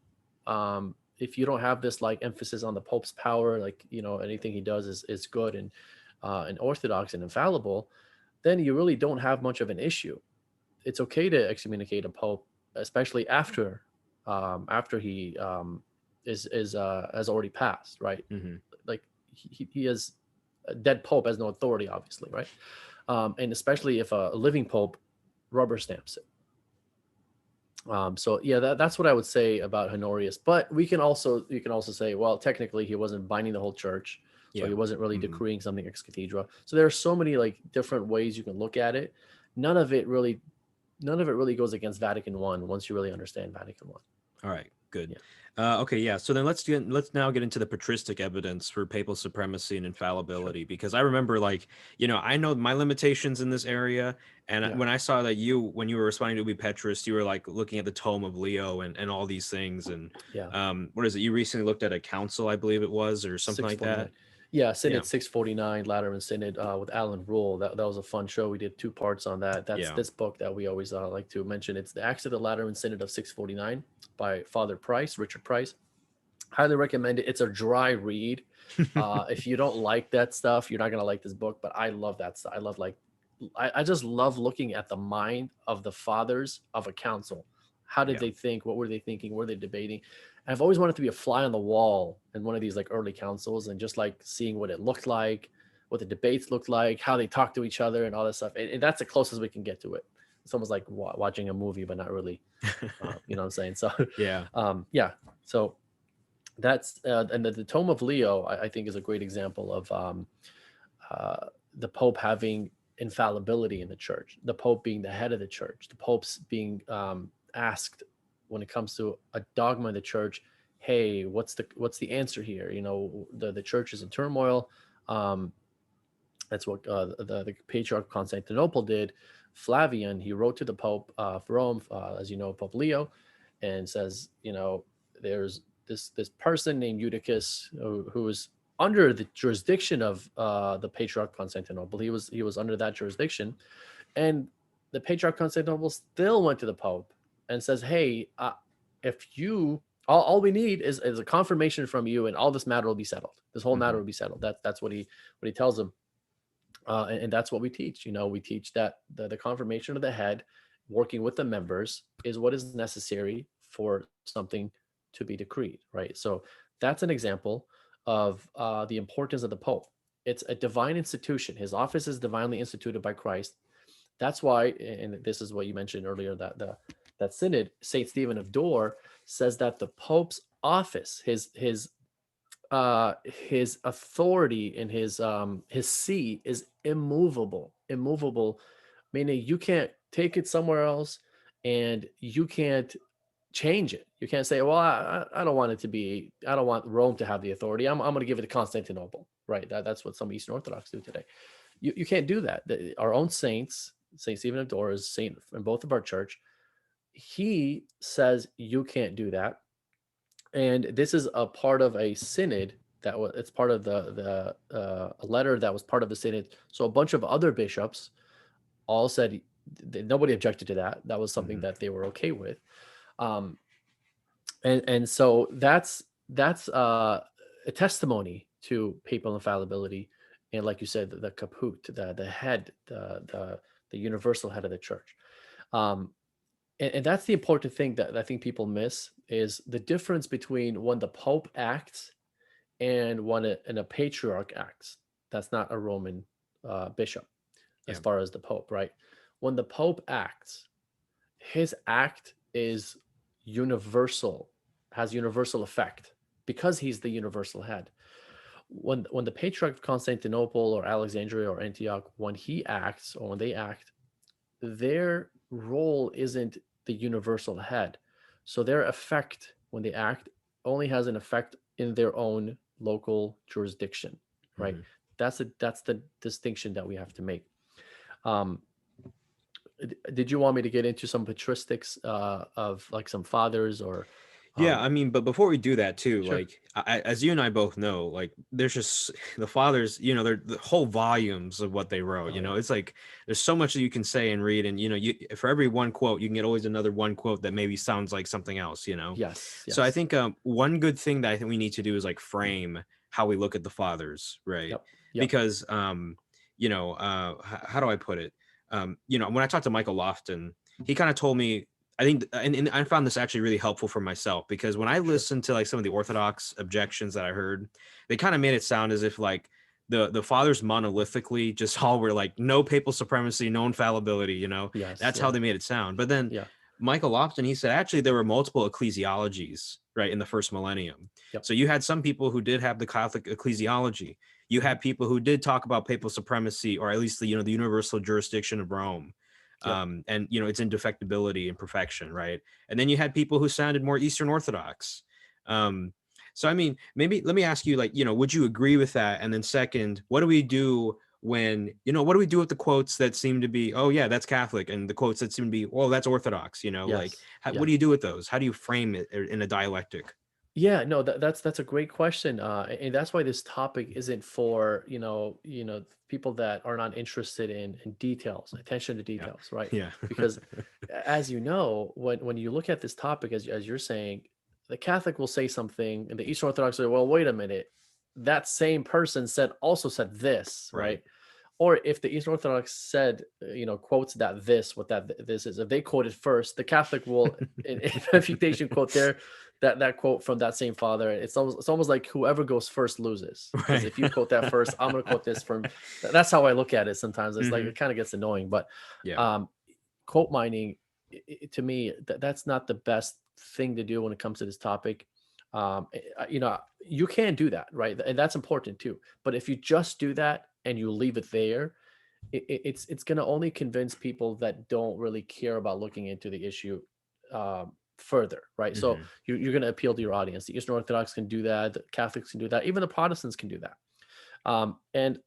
if you don't have this like emphasis on the Pope's power, like anything he does is good and orthodox and infallible, then you really don't have much of an issue. It's okay to excommunicate a pope, especially after he has already passed, right? Mm-hmm. Like he is a dead pope has no authority, obviously, right? And especially if a living pope rubber stamps it. So yeah, that's what I would say about Honorius. But you can also say, well, technically he wasn't binding the whole church, so he wasn't really decreeing something ex cathedra. So there are so many like different ways you can look at it. None of it really goes against Vatican I once you really understand Vatican I. All right, good. Yeah. Okay, yeah. So then let's now get into the patristic evidence for papal supremacy and infallibility, because I remember, like, I know my limitations in this area, and when I saw that when you were responding to Ubi Petrus, you were like looking at the Tome of Leo and all these things, and what is it? You recently looked at a council, I believe it was, or something like that. Yeah, Synod 649, Lateran Synod with Alan Rule. That was a fun show. We did 2 parts on that. That's this book that we always like to mention. It's the Acts of the Lateran Synod of 649 by Father Price, Richard Price. Highly recommend it. It's a dry read. If you don't like that stuff, you're not gonna like this book. But I love that stuff. I just love looking at the mind of the fathers of a council. How did they think? What were they thinking? Were they debating? And I've always wanted to be a fly on the wall in one of these like early councils and just like seeing what it looked like, what the debates looked like, how they talked to each other and all that stuff. And that's the closest we can get to it. It's almost like watching a movie, but not really. You know what I'm saying? So yeah. So that's and the Tome of Leo, I think, is a great example of the Pope having infallibility in the church, the Pope being the head of the church, the Pope's being asked when it comes to a dogma in the church, hey, what's the answer here? The church is in turmoil. Um, that's what the Patriarch of Constantinople did. Flavian, he wrote to the Pope of Rome, as you know, Pope Leo, and says, there's this person named Eutychus who is under the jurisdiction of the Patriarch of Constantinople. He was under that jurisdiction, and the Patriarch of Constantinople still went to the Pope and says, hey, if you all we need is a confirmation from you, and all this matter will be settled. This whole matter will be settled. That's what he tells them. And that's what we teach. We teach that the confirmation of the head working with the members is what is necessary for something to be decreed, right? So that's an example of the importance of the Pope. It's a divine institution. His office is divinely instituted by Christ. That's why, and this is what you mentioned earlier, that synod, Saint Stephen of Dor, says that the Pope's office, his authority and his see is immovable, meaning you can't take it somewhere else, and you can't change it. You can't say, well, I don't want it to be, I don't want Rome to have the authority. I'm going to give it to Constantinople, right? That's what some Eastern Orthodox do today. You can't do that. Our own saints, Saint Stephen of Dor is saint in both of our church. He says you can't do that. And this is a part of a synod it's part of a letter that was part of the synod. So a bunch of other bishops all said nobody objected to that. That was something that they were okay with. And so that's a testimony to papal infallibility, and like you said, the caput, the head, the universal head of the church. And that's the important thing that I think people miss, is the difference between when the Pope acts and when a patriarch acts. That's not a Roman bishop, as Yeah. far as the Pope, right? When the Pope acts, his act is universal, has universal effect, because he's the universal head. When the Patriarch of Constantinople or Alexandria or Antioch, when he acts or when they act, their role isn't the universal head. So their effect when they act only has an effect in their own local jurisdiction, right? That's the distinction that we have to make. Did you want me to get into some patristics of like some fathers or? Yeah, I mean, but before we do that too, Sure. like as you and I both know, like there's just the fathers, they're the whole volumes of what they wrote. Oh, yeah. It's like there's so much that you can say and read, and you for every one quote, you can get always another one quote that maybe sounds like something else. Yes. So I Yes. think one good thing that I think we need to do is like frame how we look at the fathers, right? Yep. Yep. Because how do I put it? When I talked to Michael Lofton, he kind of told me, I think, and I found this actually really helpful for myself, because when I Sure. listened to like some of the Orthodox objections that I heard, they kind of made it sound as if like the fathers monolithically just all were like no papal supremacy, no infallibility, Yes. that's how Yeah. they made it sound. But then Yeah. Michael Lofton, he said actually there were multiple ecclesiologies, right, in the first millennium. Yep. So you had some people who did have the Catholic ecclesiology. You had people who did talk about papal supremacy, or at least the universal jurisdiction of Rome. Yep. And its indefectibility and perfection, right? And then you had people who sounded more Eastern Orthodox. So I mean, maybe let me ask you, like, would you agree with that? And then second, what do we do when, what do we do with the quotes that seem to be, oh yeah, that's Catholic, and the quotes that seem to be, well, that's Orthodox, like, Yes. what Yeah. do you do with those? How do you frame it in a dialectic? Yeah, no, that's a great question, and that's why this topic isn't for people that are not interested in details, attention to Yeah. details, right? Yeah. Because as you know, when you look at this topic, as you're saying, the Catholic will say something, and the Eastern Orthodox say, well, wait a minute, that same person also said this, Right. right? Or if the Eastern Orthodox said, quotes that what this is, if they quoted first, the Catholic will in refutation quote that quote from that same father. It's almost like whoever goes first loses, because Right. if you quote that first, I'm going to quote this from. That's how I look at it. Sometimes it's like Mhm. it kind of gets annoying, but Yeah. quote mining, to me, that's not the best thing to do when it comes to this topic. You can do that, right? And that's important too. But if you just do that and you leave it there, it's going to only convince people that don't really care about looking into the issue further, right? So Hmm. you're going to appeal to your audience. The Eastern Orthodox can do that. The Catholics can do that. Even the Protestants can do that. And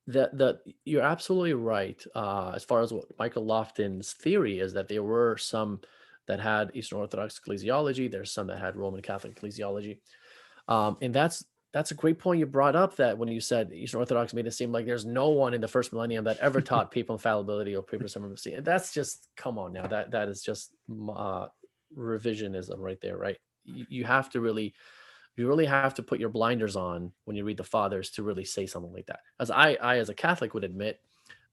the you're absolutely right. As far as what Michael Lofton's theory is, that there were some that had Eastern Orthodox ecclesiology. There's some that had Roman Catholic ecclesiology. And that's a great point you brought up, that when you said Eastern Orthodox made it seem like there's no one in the first millennium that ever taught papal infallibility or papal supremacy. And that's just, come on now, that is just revisionism right there, right? You have to really, you really have to put your blinders on when you read the fathers to really say something like that. As I as a Catholic would admit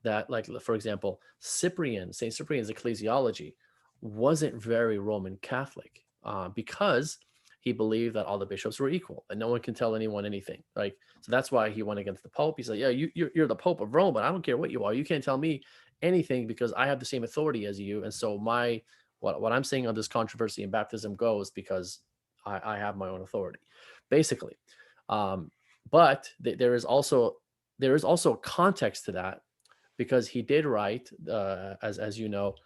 that, like, for example, Saint Cyprian's ecclesiology wasn't very Roman Catholic, because he believed that all the bishops were equal and no one can tell anyone anything. Like, so that's why he went against the Pope. He said, "Yeah, you're the Pope of Rome, but I don't care what you are. You can't tell me anything because I have the same authority as you. And so what I'm saying on this controversy in baptism goes because I have my own authority, basically." Um, but there is also context to that, because he did write, as you know,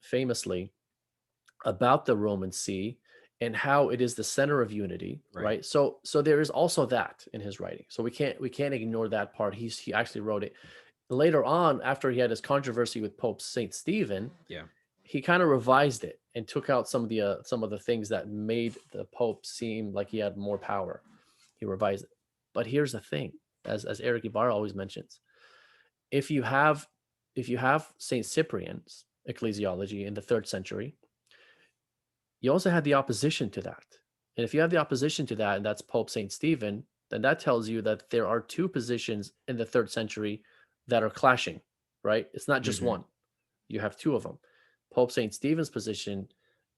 famously, about the Roman See and how it is the center of unity, Right. right? So there is also that in his writing. So we can't ignore that part. He actually wrote it later on, after he had his controversy with Pope Saint Stephen. Yeah. He kind of revised it and took out some of the things that made the Pope seem like he had more power. He revised it. But here's the thing, as Eric Ibarra always mentions, if you have Saint Cyprian's ecclesiology in the third century, you also had the opposition to that. And if you have the opposition to that, and that's Pope Saint Stephen, then that tells you that there are two positions in the third century that are clashing, right? It's not just Hmm. one. You have two of them. Pope St. Stephen's position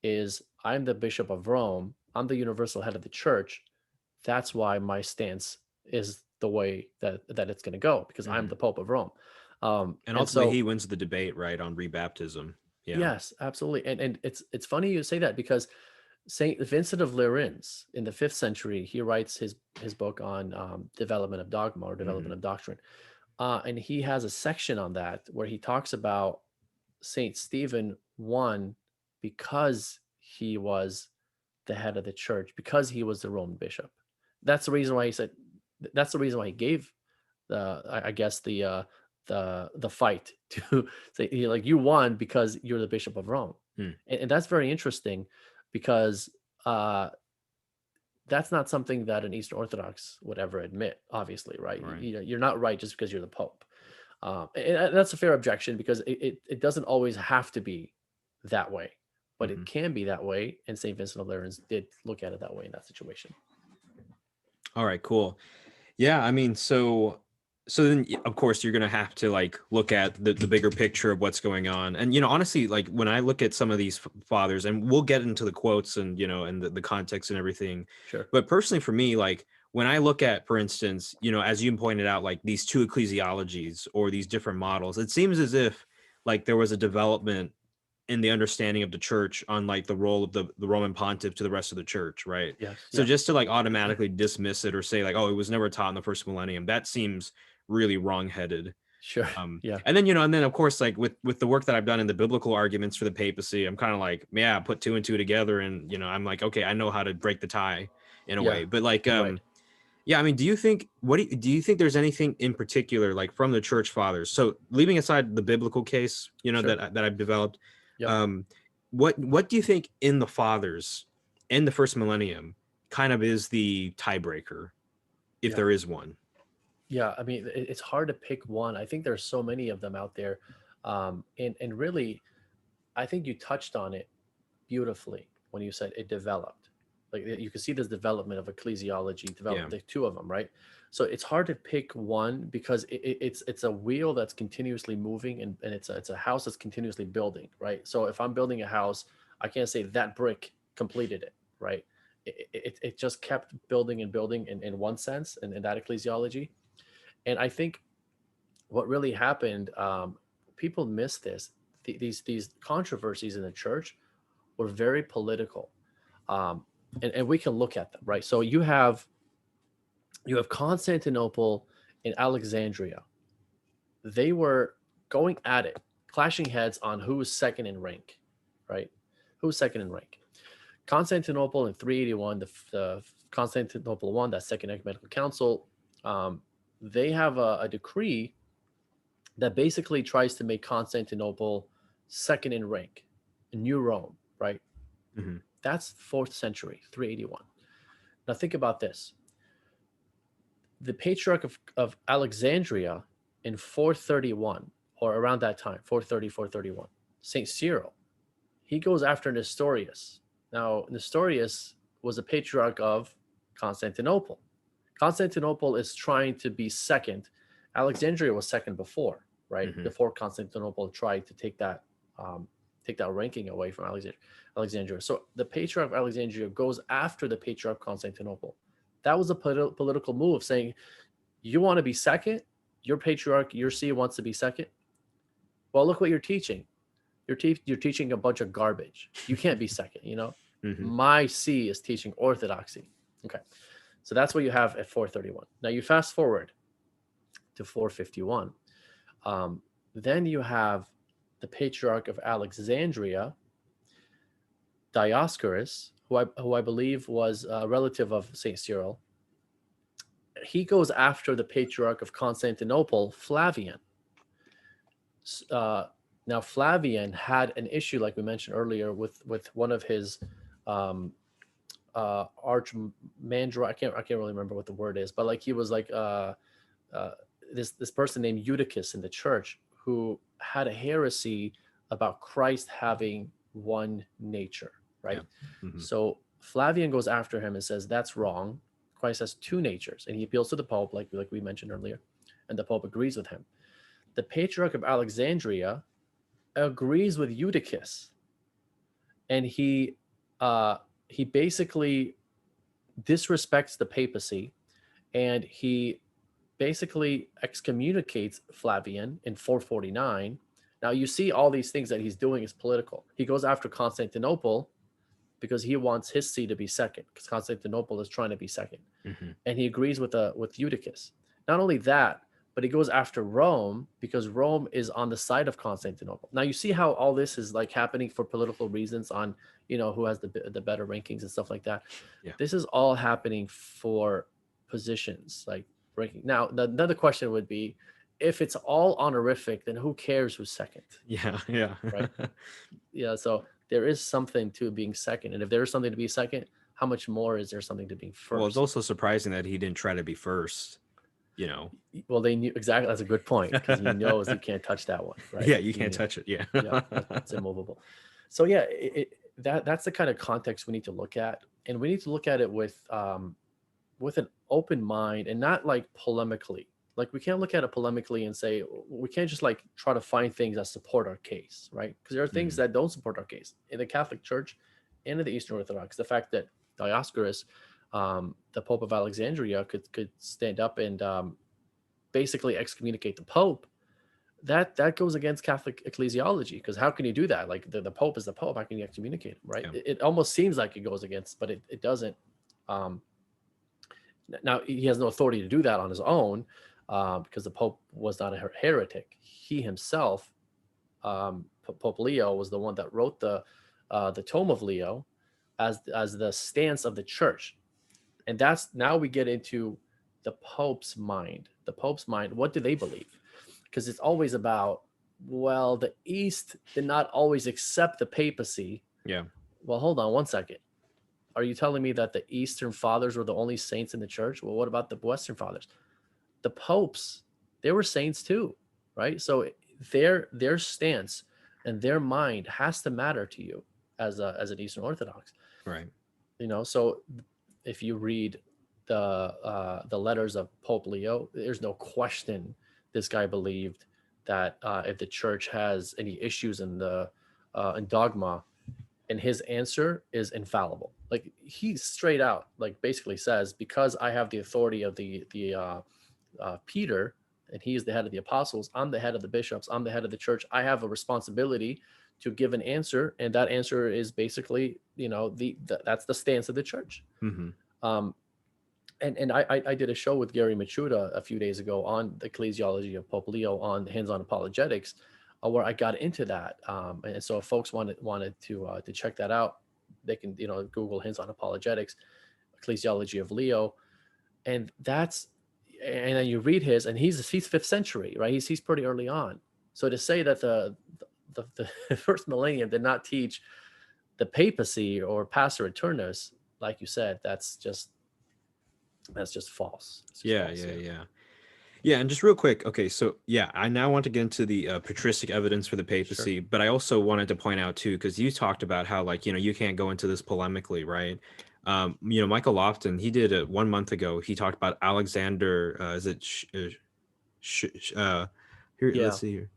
is, I'm the Bishop of Rome, I'm the universal head of the church. That's why my stance is the way that it's going to go, because I'm Hmm. the Pope of Rome. And And ultimately, so, he wins the debate, right, on rebaptism. Yeah. yes, absolutely. And it's funny you say that, because Saint Vincent of Lerins in the fifth century, he writes his book on development of dogma, or development Hmm. of doctrine, and he has a section on that where he talks about Saint Stephen won because he was the head of the church, because he was the Roman bishop. That's the reason why he said. That's the reason why he gave I guess the fight to say, like, you won because you're the bishop of Rome, Hmm. and that's very interesting, because uh, that's not something that an Eastern Orthodox would ever admit. Obviously, right? Right. You're not right just because you're the Pope. And that's a fair objection, because it doesn't always have to be that way, but it Hmm. can be that way. And St. Vincent of Lerins did look at it that way in that situation. All right. Cool. Yeah, I mean, so then of course you're gonna have to like look at the bigger picture of what's going on. And honestly, like when I look at some of these fathers, and we'll get into the quotes and and the context and everything. Sure. But personally for me, like when I look at, for instance, as you pointed out, like these two ecclesiologies or these different models, it seems as if like there was a development in the understanding of the church on like the role of the Roman pontiff to the rest of the church, right? Yes. So Yeah. just to like automatically dismiss it or say like, oh, it was never taught in the first millennium, that seems really wrongheaded. Sure. Yeah. And then of course, like with the work that I've done in the biblical arguments for the papacy, I'm kind of like, yeah, put two and two together, and I'm like, okay, I know how to break the tie in a Yeah. way. But like, Right. yeah, I mean, do you think there's anything in particular like from the church fathers? So leaving aside the biblical case, Sure. that I've developed, Yep. um, what do you think in the fathers in the first millennium kind of is the tiebreaker, if Yeah. there is one? Yeah. I mean, it's hard to pick one. I think there's so many of them out there. And really, I think you touched on it beautifully when you said it developed. Like, you can see this development of ecclesiology Yeah. developed, the two of them, right? So it's hard to pick one, because it's a wheel that's continuously moving, and it's a house that's continuously building, right? So if I'm building a house, I can't say that brick completed it, right? It just kept building and building in one sense, in that ecclesiology. And I think what really happened, people miss this. These controversies in the church were very political, um, and we can look at them, right? So you have Constantinople and Alexandria. They were going at it, clashing heads on who was second in rank, right? Who's second in rank? Constantinople in 381, the Constantinople I, that Second Ecumenical Council, they have a decree that basically tries to make Constantinople second in rank, New Rome, right? Mm-hmm. That's 4th century, 381. Now think about this. The Patriarch of Alexandria in 431, or around that time, 430, 431, St. Cyril, he goes after Nestorius. Now, Nestorius was a patriarch of Constantinople. Constantinople is trying to be second. Alexandria was second before, right? Mm-hmm. Before Constantinople tried to take that ranking away from Alexandria. So the Patriarch of Alexandria goes after the Patriarch of Constantinople. That was a political move, saying, you want to be second? Your patriarch, your see wants to be second? Well, look what you're teaching. You're teaching a bunch of garbage. You can't be second, Mm-hmm. My see is teaching orthodoxy. Okay. So that's what you have at 431. Now you fast forward to 451. Then you have the Patriarch of Alexandria, Dioscorus, who I believe was a relative of St. Cyril. He goes after the Patriarch of Constantinople, Flavian. Now Flavian had an issue, like we mentioned earlier, with one of his archmandra. I can't really remember what the word is, but like he was like this person named Eutychus in the church who had a heresy about Christ having one nature, right? Yeah. Mm-hmm. So Flavian goes after him and says that's wrong. Christ has two natures, and he appeals to the Pope, like we mentioned earlier, and the Pope agrees with him. The Patriarch of Alexandria agrees with Eutychus, and he basically disrespects the papacy, and he basically excommunicates Flavian in 449. Now you see all these things that he's doing is political. He goes after Constantinople because he wants his see to be second, because Constantinople is trying to be second. Mm-hmm. And he agrees with Eutychus. Not only that, but he goes after Rome because Rome is on the side of Constantinople. Now you see how all this is like happening for political reasons on, who has the better rankings and stuff like that. Yeah. This is all happening for positions, like ranking. Now, another question would be, if it's all honorific, then who cares who's second? Yeah. Yeah. Right. Yeah. So there is something to being second. And if there is something to be second, how much more is there something to being first? Well, it's also surprising that he didn't try to be first. Well, they knew exactly. That's a good point, because he knows you can't touch that one, right? Yeah, you can't touch it. Yeah. Yeah, it's immovable. So yeah, that's the kind of context we need to look at, and we need to look at it with an open mind and not like polemically. Like we can't look at it polemically and say, we can't just like try to find things that support our case, right? Because there are things that don't support our case in the Catholic Church and in the Eastern Orthodox. The fact that Dioscorus, the Pope of Alexandria, could stand up and basically excommunicate the Pope, that goes against Catholic ecclesiology, because how can you do that? Like the Pope is the Pope. How can you excommunicate him, right? Yeah. It almost seems like it goes against, but it doesn't. Now, he has no authority to do that on his own, because the Pope was not a heretic. He himself, Pope Leo, was the one that wrote the Tome of Leo as the stance of the Church. And that's, now we get into the Pope's mind. The Pope's mind, what do they believe? Because it's always about, well, the East did not always accept the papacy. Yeah. Well, hold on one second. Are you telling me that the Eastern Fathers were the only saints in the church? Well, what about the Western Fathers? The popes, they were saints too, right? So their stance and their mind has to matter to you as an Eastern Orthodox, Right. So if you read the letters of Pope Leo, there's no question this guy believed that if the church has any issues in dogma, and his answer is infallible. Like he straight out, like basically says, because I have the authority of the Peter, and he is the head of the apostles, I'm the head of the bishops, I'm the head of the church, I have a responsibility to give an answer, and that answer is basically, that's the stance of the church. Mm-hmm. And I did a show with Gary Machuda a few days ago on the ecclesiology of Pope Leo on Hands-On Apologetics. where I got into that. And so if folks wanted to check that out, they can Google Hints on Apologetics, Ecclesiology of Leo, and then you read his, and he's 5th century, right? He's pretty early on. So to say that the first millennium did not teach the papacy or Pastor Eternus, like you said, that's just false. It's just Yeah, false. yeah, Yeah. yeah. Yeah, and just real quick, okay, so yeah, I now want to get into the patristic evidence for the Sure. papacy, but I also wanted to point out too, because you talked about how like you can't go into this polemically, right? Michael Lofton, he did it 1 month ago. He talked about Alexander. Is it sh, sh, here? Let's Yeah. see here,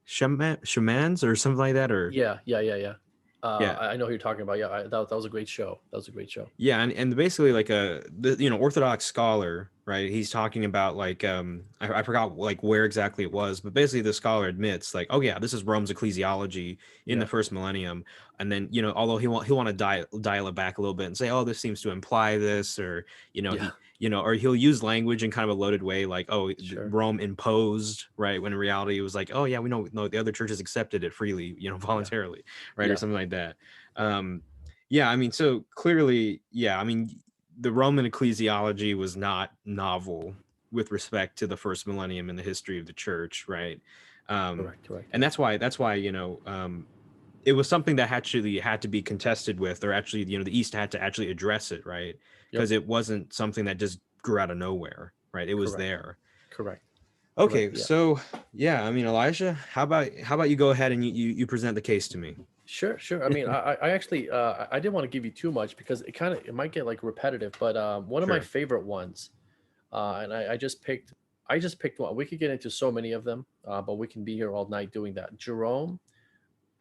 shamans or something like that, or Yeah. yeah. I know who you're talking about. Yeah, that was a great show. That was a great show. Yeah, and basically like Orthodox scholar, right? He's talking about like I forgot like where exactly it was, but basically the scholar admits like, oh yeah, this is Rome's ecclesiology in the Yeah. first millennium, and then although he'll want to dial it back a little bit and say, oh, this seems to imply this, or Yeah. he or he'll use language in kind of a loaded way like, oh, Sure. Rome imposed, right? When in reality it was like, oh yeah, we know no, the other churches accepted it freely, Yeah. voluntarily, right, or Yeah. something like that. Yeah. Yeah, I mean, so clearly, yeah, I mean, the Roman ecclesiology was not novel with respect to the first millennium in the history of the church, right? Um, Correct. Correct. and Yeah. that's why it was something that actually had to be contested with, or actually, the East had to actually address it, right? Yep. Because it wasn't something that just grew out of nowhere, right? It was Correct. there. Correct. Correct. Okay, Yeah. so yeah, I mean, Elijah, how about you go ahead and you present the case to me? Sure. Sure. I mean, I actually I didn't want to give you too much because it might get like repetitive. But one of my Sure. favorite ones, and I just picked one. We could get into so many of them, but we can be here all night doing that. Jerome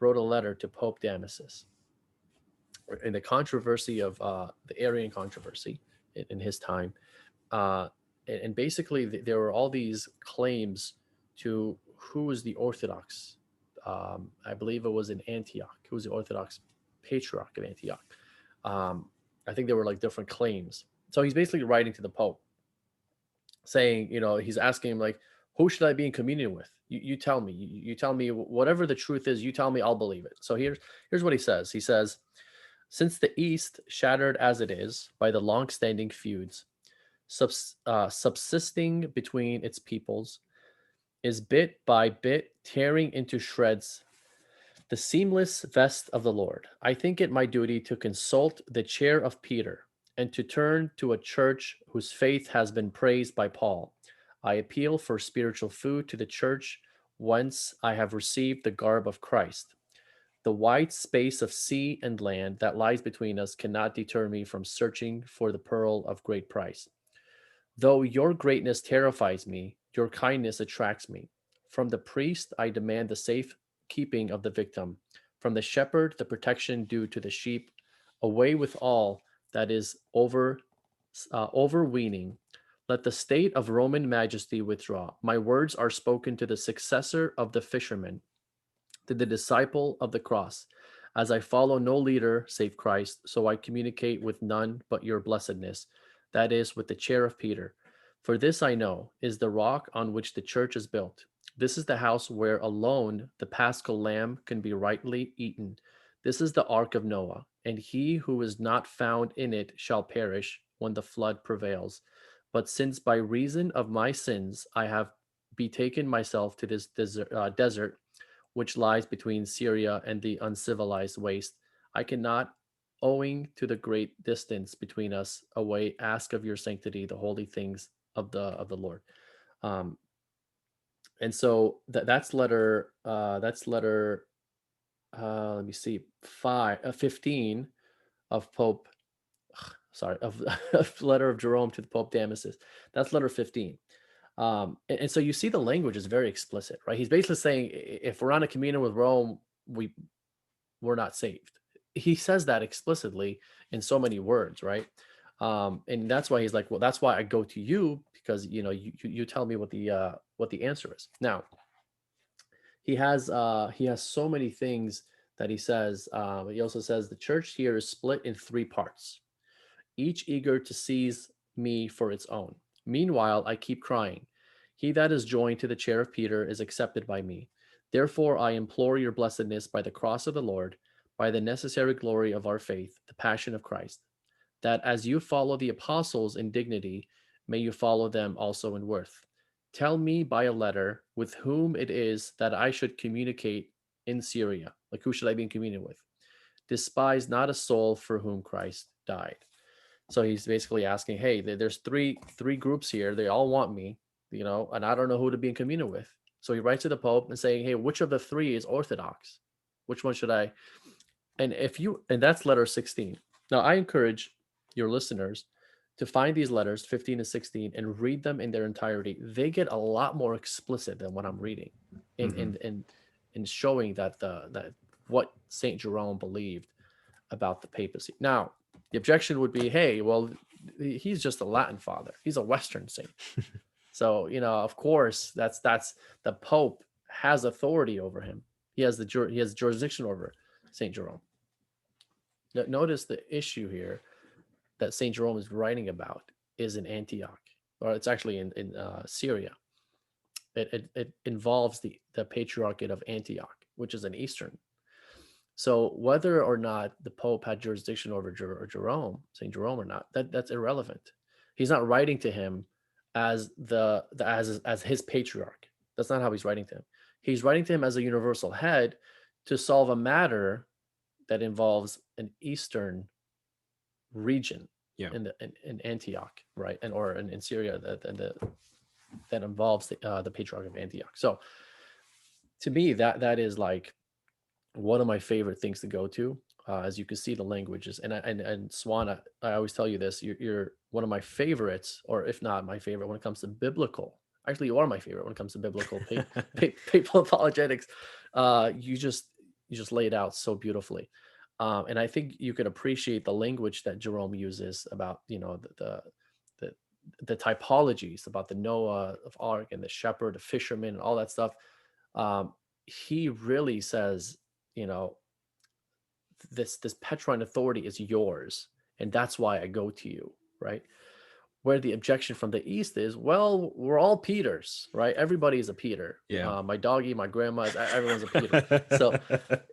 wrote a letter to Pope Damasus in the controversy of the Arian controversy in his time. Uh, and basically, there were all these claims to who was the Orthodox. I believe it was in Antioch. Who was the Orthodox patriarch of Antioch? Um, I think there were like different claims. So he's basically writing to the Pope saying, he's asking him like, who should I be in communion with? You tell me. You tell me whatever the truth is. You tell me, I'll believe it. So here's what he says. He says, since the East, shattered as it is by the long-standing feuds subsisting between its peoples, is bit by bit tearing into shreds the seamless vest of the Lord, I think it my duty to consult the chair of Peter and to turn to a church whose faith has been praised by Paul. I appeal for spiritual food to the church whence I have received the garb of Christ. The wide space of sea and land that lies between us cannot deter me from searching for the pearl of great price. Though your greatness terrifies me, your kindness attracts me. From the priest, I demand the safe keeping of the victim. From the shepherd, the protection due to the sheep. Away with all that is overweening. Let the state of Roman majesty withdraw. My words are spoken to the successor of the fisherman, to the disciple of the cross. As I follow no leader save Christ, so I communicate with none but your blessedness, that is, with the chair of Peter. For this I know is the rock on which the church is built. This is the house where alone the paschal lamb can be rightly eaten. This is the ark of Noah, and he who is not found in it shall perish when the flood prevails. But since by reason of my sins I have betaken myself to this desert which lies between Syria and the uncivilized waste, I cannot, owing to the great distance between us, away ask of your sanctity the holy things of the Lord. Um, and so that's letter. That's letter. Let me see, 15 of Pope. Sorry, of letter of Jerome to the Pope Damasus. That's letter 15. And so you see the language is very explicit, right? He's basically saying if we're on a communion with Rome, we're not saved. He says that explicitly in so many words, right? And that's why he's like, well, that's why I go to you because you tell me what the answer is. Now he has so many things that he says. He also says the church here is split in three parts, each eager to seize me for its own. Meanwhile, I keep crying. He that is joined to the chair of Peter is accepted by me. Therefore, I implore your blessedness by the cross of the Lord, by the necessary glory of our faith, the passion of Christ, that as you follow the apostles in dignity, may you follow them also in worth. Tell me by a letter with whom it is that I should communicate in Syria. Like, who should I be in communion with? Despise not a soul for whom Christ died. So he's basically asking, hey, there's three groups here. They all want me, and I don't know who to be in communion with. So he writes to the Pope and saying, hey, which of the three is orthodox? Which one should I? And that's letter 16. Now I encourage your listeners to find these letters 15 and 16 and read them in their entirety. They get a lot more explicit than what I'm reading in showing that what Saint Jerome believed about the papacy. Now, the objection would be, hey, well, he's just a Latin father. He's a Western saint. So, of course, that's the Pope has authority over him. He has jurisdiction over Saint Jerome. Notice the issue here that Saint Jerome is writing about is in Antioch, or it's actually in Syria. It involves the Patriarchate of Antioch, which is in Eastern. So whether or not the Pope had jurisdiction over Jerome, Saint Jerome or not, that's irrelevant. He's not writing to him as as his patriarch. That's not how he's writing to him. He's writing to him as a universal head to solve a matter that involves an Eastern region in Antioch, right, or in Syria that involves the Patriarch of Antioch. So to me, that is like one of my favorite things to go to. As you can see, the languages and Swan, I always tell you this: you're one of my favorites, or if not my favorite, when it comes to biblical. Actually, you are my favorite when it comes to biblical papal apologetics. You just lay it out so beautifully, and I think you can appreciate the language that Jerome uses about the typologies about the Noah of Ark and the shepherd, the fisherman, and all that stuff. He really says, this Petrine authority is yours, and that's why I go to you, right? Where the objection from the East is, well, we're all Peters, right? Everybody is a Peter. Yeah. My doggy, my grandma, everyone's a Peter. So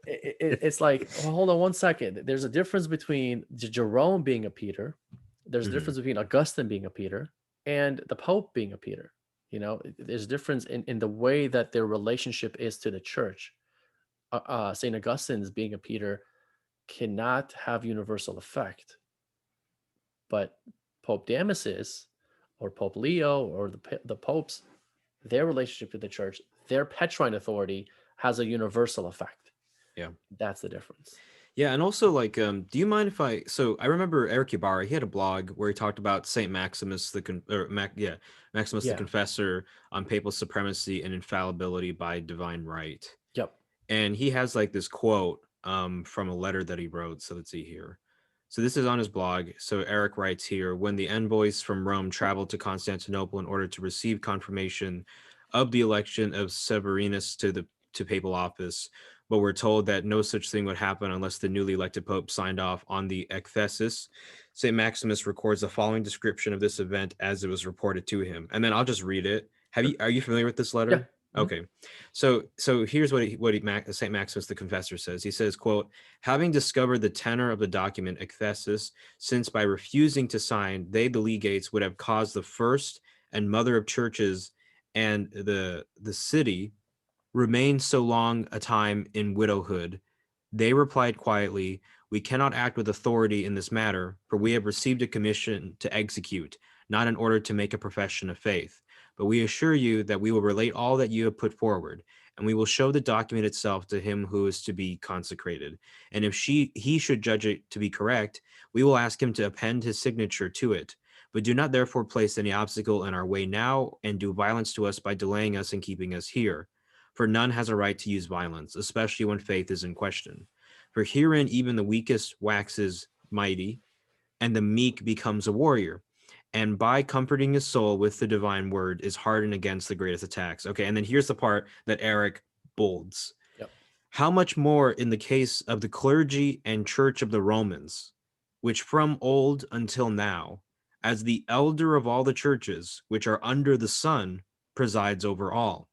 it's like, well, hold on one second. There's a difference between Jerome being a Peter. There's a difference between Augustine being a Peter and the Pope being a Peter. There's a difference in the way that their relationship is to the church. St. Augustine's being a Peter cannot have universal effect, but Pope Damasus or Pope Leo or the popes, their relationship to the church, their Petrine authority has a universal effect. Yeah, that's the difference. Yeah, and also do you mind if I remember Eric Ibarra, he had a blog where he talked about Saint Maximus Maximus the Confessor on papal supremacy and infallibility by divine right. Yep. And he has like this quote from a letter that he wrote. So let's see here. So this is on his blog. So Eric writes here, when the envoys from Rome traveled to Constantinople in order to receive confirmation of the election of Severinus to papal office, but were told that no such thing would happen unless the newly elected pope signed off on the ekthesis, St. Maximus records the following description of this event as it was reported to him. And then I'll just read it. Are you familiar with this letter? Yeah. Okay, so here's what Saint Maximus the Confessor says. He says, quote, having discovered the tenor of the document ekthesis, since by refusing to sign, they, the legates, would have caused the first and mother of churches and the city remain so long a time in widowhood, they replied quietly, we cannot act with authority in this matter, for we have received a commission to execute, not in order to make a profession of faith. But we assure you that we will relate all that you have put forward, and we will show the document itself to him who is to be consecrated. And if he should judge it to be correct, we will ask him to append his signature to it. But do not therefore place any obstacle in our way now, and do violence to us by delaying us and keeping us here. For none has a right to use violence, especially when faith is in question. For herein even the weakest waxes mighty, and the meek becomes a warrior, and by comforting his soul with the divine word is hardened against the greatest attacks. Okay, and then here's the part that Eric bolds. Yep. How much more in the case of the clergy and church of the Romans, which from old until now, as the elder of all the churches which are under the sun, presides over all.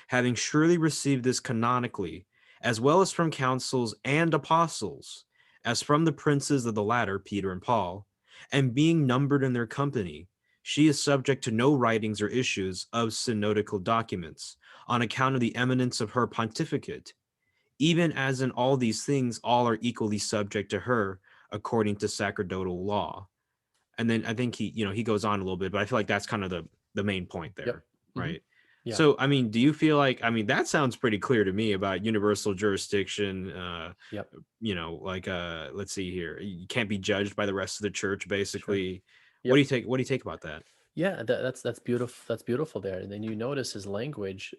having surely received this canonically, as well as from councils and apostles, as from the princes of the latter, Peter and Paul, and being numbered in their company, she is subject to no writings or issues of synodical documents, on account of the eminence of her pontificate, even as in all these things all are equally subject to her, according to sacerdotal law. And then I think he goes on a little bit, but I feel like that's kind of the main point Yep. there, Hmm. right? Yeah. So I mean, do you feel like, I mean, that sounds pretty clear to me about universal jurisdiction? Yep. Like let's see here, you can't be judged by the rest of the church, Sure. basically. What do Yep. you take? What do you take about that? Yeah, that's beautiful. That's beautiful there. And then you notice his language.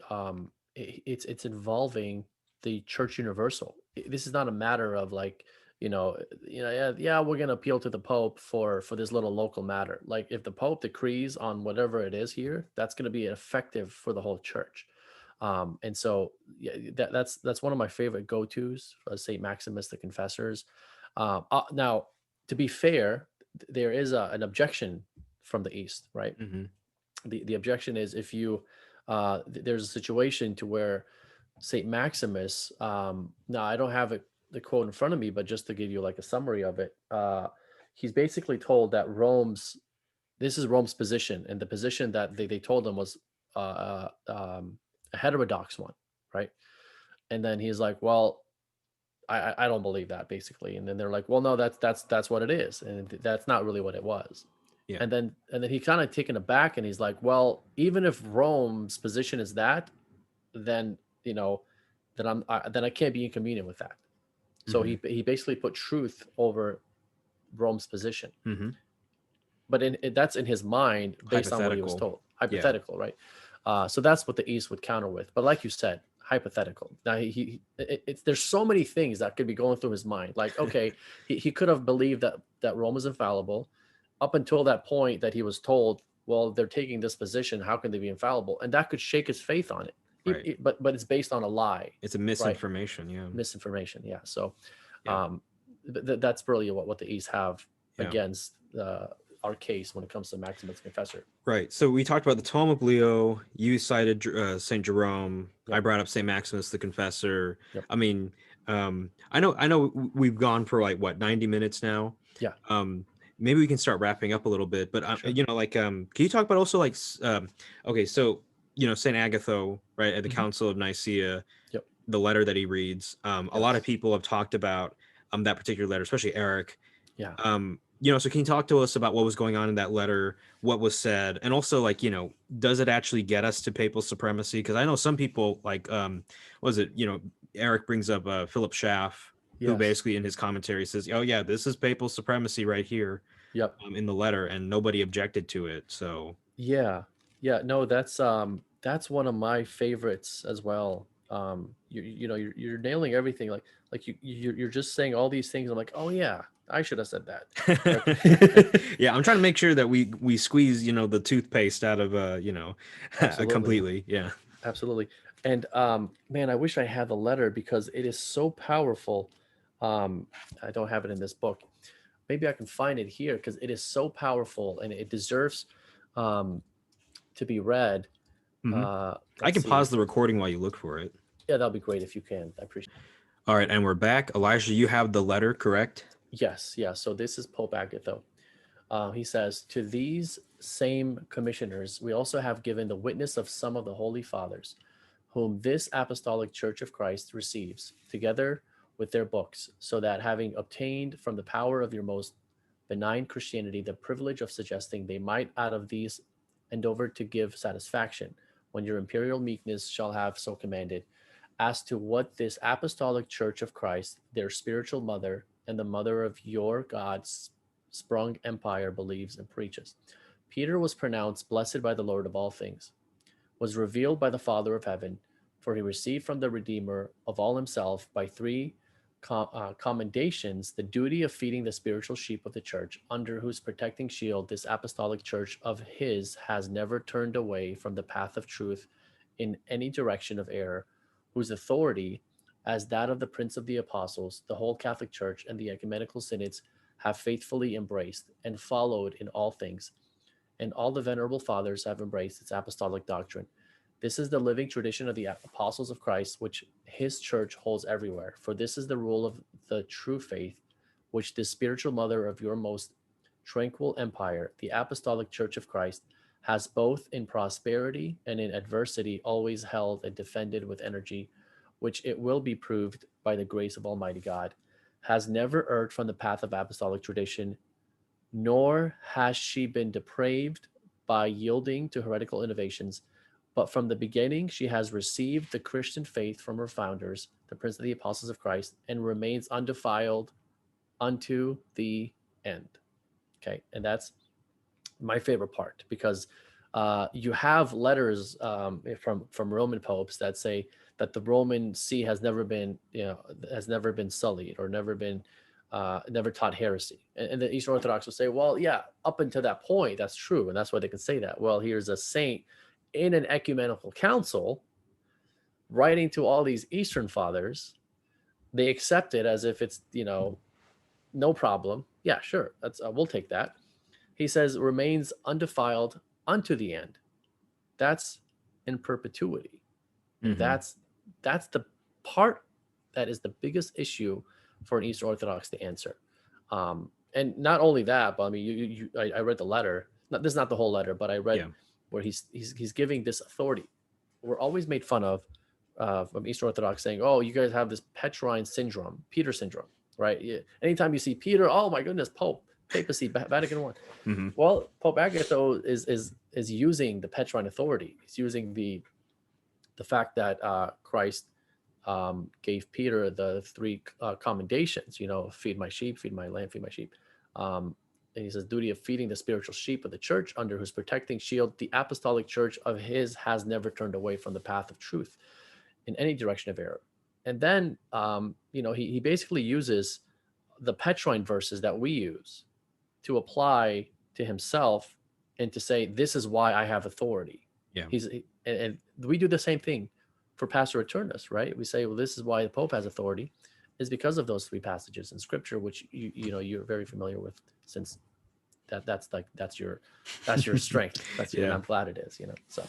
It's involving the Church Universal. This is not a matter of like, yeah, yeah, we're gonna appeal to the Pope for this little local matter. Like if the Pope decrees on whatever it is here, that's gonna be effective for the whole church. And so yeah, that's one of my favorite go-tos, Saint Maximus the Confessors. Now, to be fair, there is an objection from the East, right? Hmm. The objection is if you there's a situation to where Saint Maximus, now I don't have the quote in front of me, but just to give you like a summary of it, he's basically told that this is Rome's position, and the position that they told him was a heterodox one, right? And then he's like, well, I don't believe that, basically. And then they're like, well, no, that's what it is, and that's not really what it was. Yeah. And then he kind of taken aback, and he's like, well, even if Rome's position is that, then then I can't be in communion with that. So Hmm. he basically put truth over Rome's position, Hmm. but that's in his mind based on what he was Hypothetical. told, Yeah. hypothetical, right? So that's what the East would counter with. But like you said, hypothetical. Now there's so many things that could be going through his mind. Like, okay, he could have believed that Rome is infallible up until that point that he was told, well, they're taking this position, how can they be infallible? And that could shake his faith on it. Right. But it's based on a lie, It's a right? misinformation. Yeah. Misinformation, yeah. So Yeah. um, that's really what the East have Yeah. against our case when it comes to Maximus Confessor. Right. So we talked about the Tome of Leo. You cited Saint Jerome. I Yep. brought up Saint Maximus the Confessor. Yep. I mean, I know we've gone for like what, 90 minutes now. Yeah. Um, Maybe we can start wrapping up a little bit. But Sure. can you talk about also like okay, so Saint Agatho, right, at the Hmm. Council of Nicaea, Yep. the letter that he reads. A lot of Yes. people have talked about that particular letter, especially Eric. Yeah. So can you talk to us about what was going on in that letter, what was said, and also like, does it actually get us to papal supremacy? Because I know some people like, was it, Eric brings up Philip Schaff, who Yes. basically in his commentary says, oh yeah, this is papal supremacy right here, Yep. in the letter, and nobody objected to it. So, Yeah. Yeah. No, that's one of my favorites as well. You're nailing everything. Like you're just saying all these things. I'm like, oh yeah, I should have said that. Right. yeah, I'm trying to make sure that we squeeze, the toothpaste out of, Absolutely. completely. Yeah. Absolutely. And man, I wish I had the letter because it is so powerful. I don't have it in this book. Maybe I can find it here because it is so powerful and it deserves um, to be read. Hmm. I Let's can see. pause the recording while you look for it. Yeah, that'll be great if you can. I appreciate. All right, and we're back. Elijah, you have the letter, correct? Yes, yeah. So this is Pope Agatho. He says, to these same commissioners, we also have given the witness of some of the holy fathers, whom this apostolic church of Christ receives, together with their books, so that having obtained from the power of your most benign Christianity the privilege of suggesting, they might out of these endeavor to give satisfaction, when your imperial meekness shall have so commanded, as to what this apostolic church of Christ, their spiritual mother, and the mother of your God's sprung empire believes and preaches. Peter was pronounced blessed by the Lord of all things, was revealed by the Father of heaven, for he received from the Redeemer of all himself by three commendations the duty of feeding the spiritual sheep of the church, under whose protecting shield this apostolic church of his has never turned away from the path of truth in any direction of error, whose authority, as that of the Prince of the Apostles, the whole Catholic Church and the ecumenical synods have faithfully embraced and followed in all things, and all the venerable fathers have embraced its apostolic doctrine. This is the living tradition of the apostles of Christ, which his church holds everywhere. For this is the rule of the true faith, which the spiritual mother of your most tranquil empire, the apostolic church of Christ, has both in prosperity and in adversity always held and defended with energy, which it will be proved by the grace of Almighty God, has never erred from the path of apostolic tradition, nor has she been depraved by yielding to heretical innovations, but from the beginning she has received the Christian faith from her founders, the Prince of the Apostles of Christ, and remains undefiled unto the end. Okay, and that's my favorite part, because you have letters from Roman popes that say that the Roman See has never been, has never been sullied or never taught heresy, and the Eastern Orthodox will say, well, yeah, up until that point, that's true, and that's why they can say that. Well, here's a saint in an ecumenical council writing to all these Eastern fathers. They accept it as if it's, no problem. Yeah, sure, that's we'll take that. He says remains undefiled unto the end. That's in perpetuity. And that's the part that is the biggest issue for an Eastern Orthodox to answer. And not only that, but I mean, I read the letter. This is not the whole letter, but I read where he's giving this authority. We're always made fun of from Eastern Orthodox, saying, "Oh, you guys have this Petrine syndrome, Peter syndrome, right? Anytime you see Peter, oh my goodness, Pope, papacy, Vatican I." Well, Pope Agatho is using the Petrine authority. He's using the fact that Christ gave Peter the three commendations, feed my sheep, feed my lamb, feed my sheep. And he says, duty of feeding the spiritual sheep of the church, under whose protecting shield the apostolic church of his has never turned away from the path of truth in any direction of error. And then, he basically uses the Petrine verses that we use to apply to himself and to say, this is why I have authority. Yeah. And we do the same thing for Pastor Eternus, right? We say, well, this is why the Pope has authority, is because of those three passages in Scripture, which you're very familiar with, since that's your strength. That's and I'm glad it is, So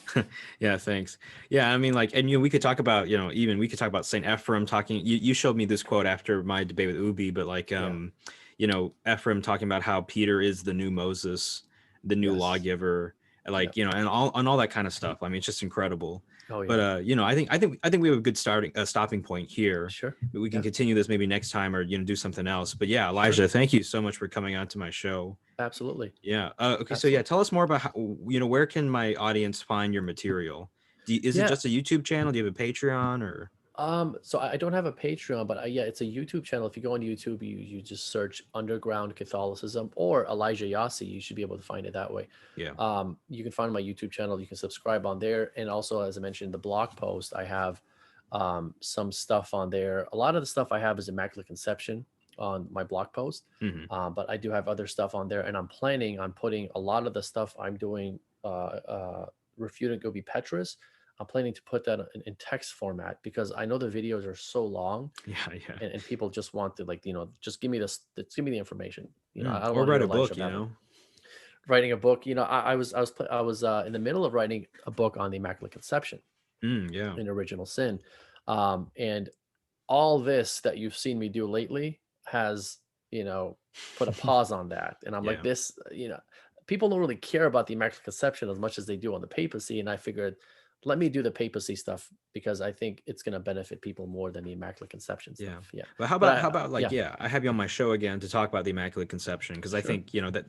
yeah, thanks. Yeah, I mean, like, and we could talk about, even we could talk about Saint Ephrem talking. You showed me this quote after my debate with Ubi, but like, Ephrem talking about how Peter is the new Moses, the new lawgiver, like, and all that kind of stuff. I mean, it's just incredible. Oh, yeah. But I think we have a good stopping point here. Sure. We can continue this maybe next time, or do something else. But yeah, Elijah, thank you so much for coming on to my show. Absolutely. Yeah. Okay. Absolutely. So yeah, tell us more about how, where can my audience find your material? Is it just a YouTube channel? Do you have a Patreon or? So I don't have a Patreon, but it's a YouTube channel. If you go on YouTube, you just search Underground Catholicism or Elijah Yasi. You should be able to find it that way. Yeah. You can find my YouTube channel. You can subscribe on there. And also, as I mentioned, the blog post, I have some stuff on there. A lot of the stuff I have is Immaculate Conception on my blog post. But I do have other stuff on there. And I'm planning on putting a lot of the stuff I'm doing, refuting Gobi Petrus, I'm planning to put that in text format, because I know the videos are so long. Yeah. And people just want to, just give me this, give me the information. I don't or want write a book. Writing a book. I was in the middle of writing a book on the Immaculate Conception. In Original Sin, and all this that you've seen me do lately has put a pause on that. And I'm like, this, people don't really care about the Immaculate Conception as much as they do on the papacy. And I figured, let me do the papacy stuff, because I think it's going to benefit people more than the Immaculate Conception stuff. Yeah. But how about I have you on my show again to talk about the Immaculate Conception, because I think, that,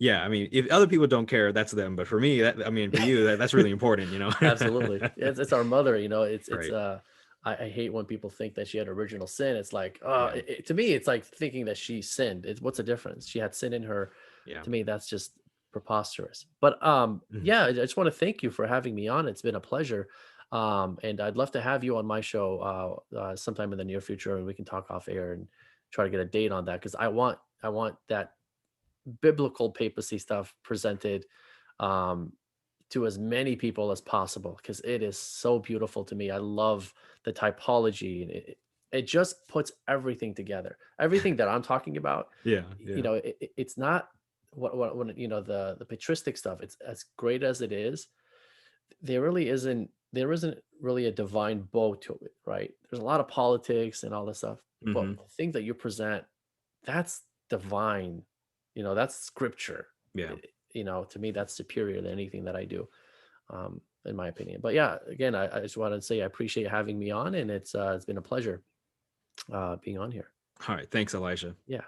I mean, if other people don't care, that's them. But for me, for you, that's really important, Absolutely. It's our mother, it's, right. I hate when people think that she had original sin. It's like, to me, it's like thinking that she sinned. What's the difference? She had sin in her. To me, that's just preposterous. But I just want to thank you for having me on. It's been a pleasure, and I'd love to have you on my show sometime in the near future, and we can talk off air and try to get a date on that, because I want that biblical papacy stuff presented to as many people as possible, because it is so beautiful to me. I love the typology, and it just puts everything together, everything that I'm talking about. It's not what the patristic stuff. It's as great as it is. There really isn't there isn't really a divine bow to it, right? There's a lot of politics and all this stuff, but Hmm. the thing that you present, that's divine. That's scripture. Yeah. To me, that's superior than anything that I do, in my opinion. But yeah, again, I just wanted to say I appreciate having me on, and it's been a pleasure being on here. All right. Thanks, Elijah. Yeah.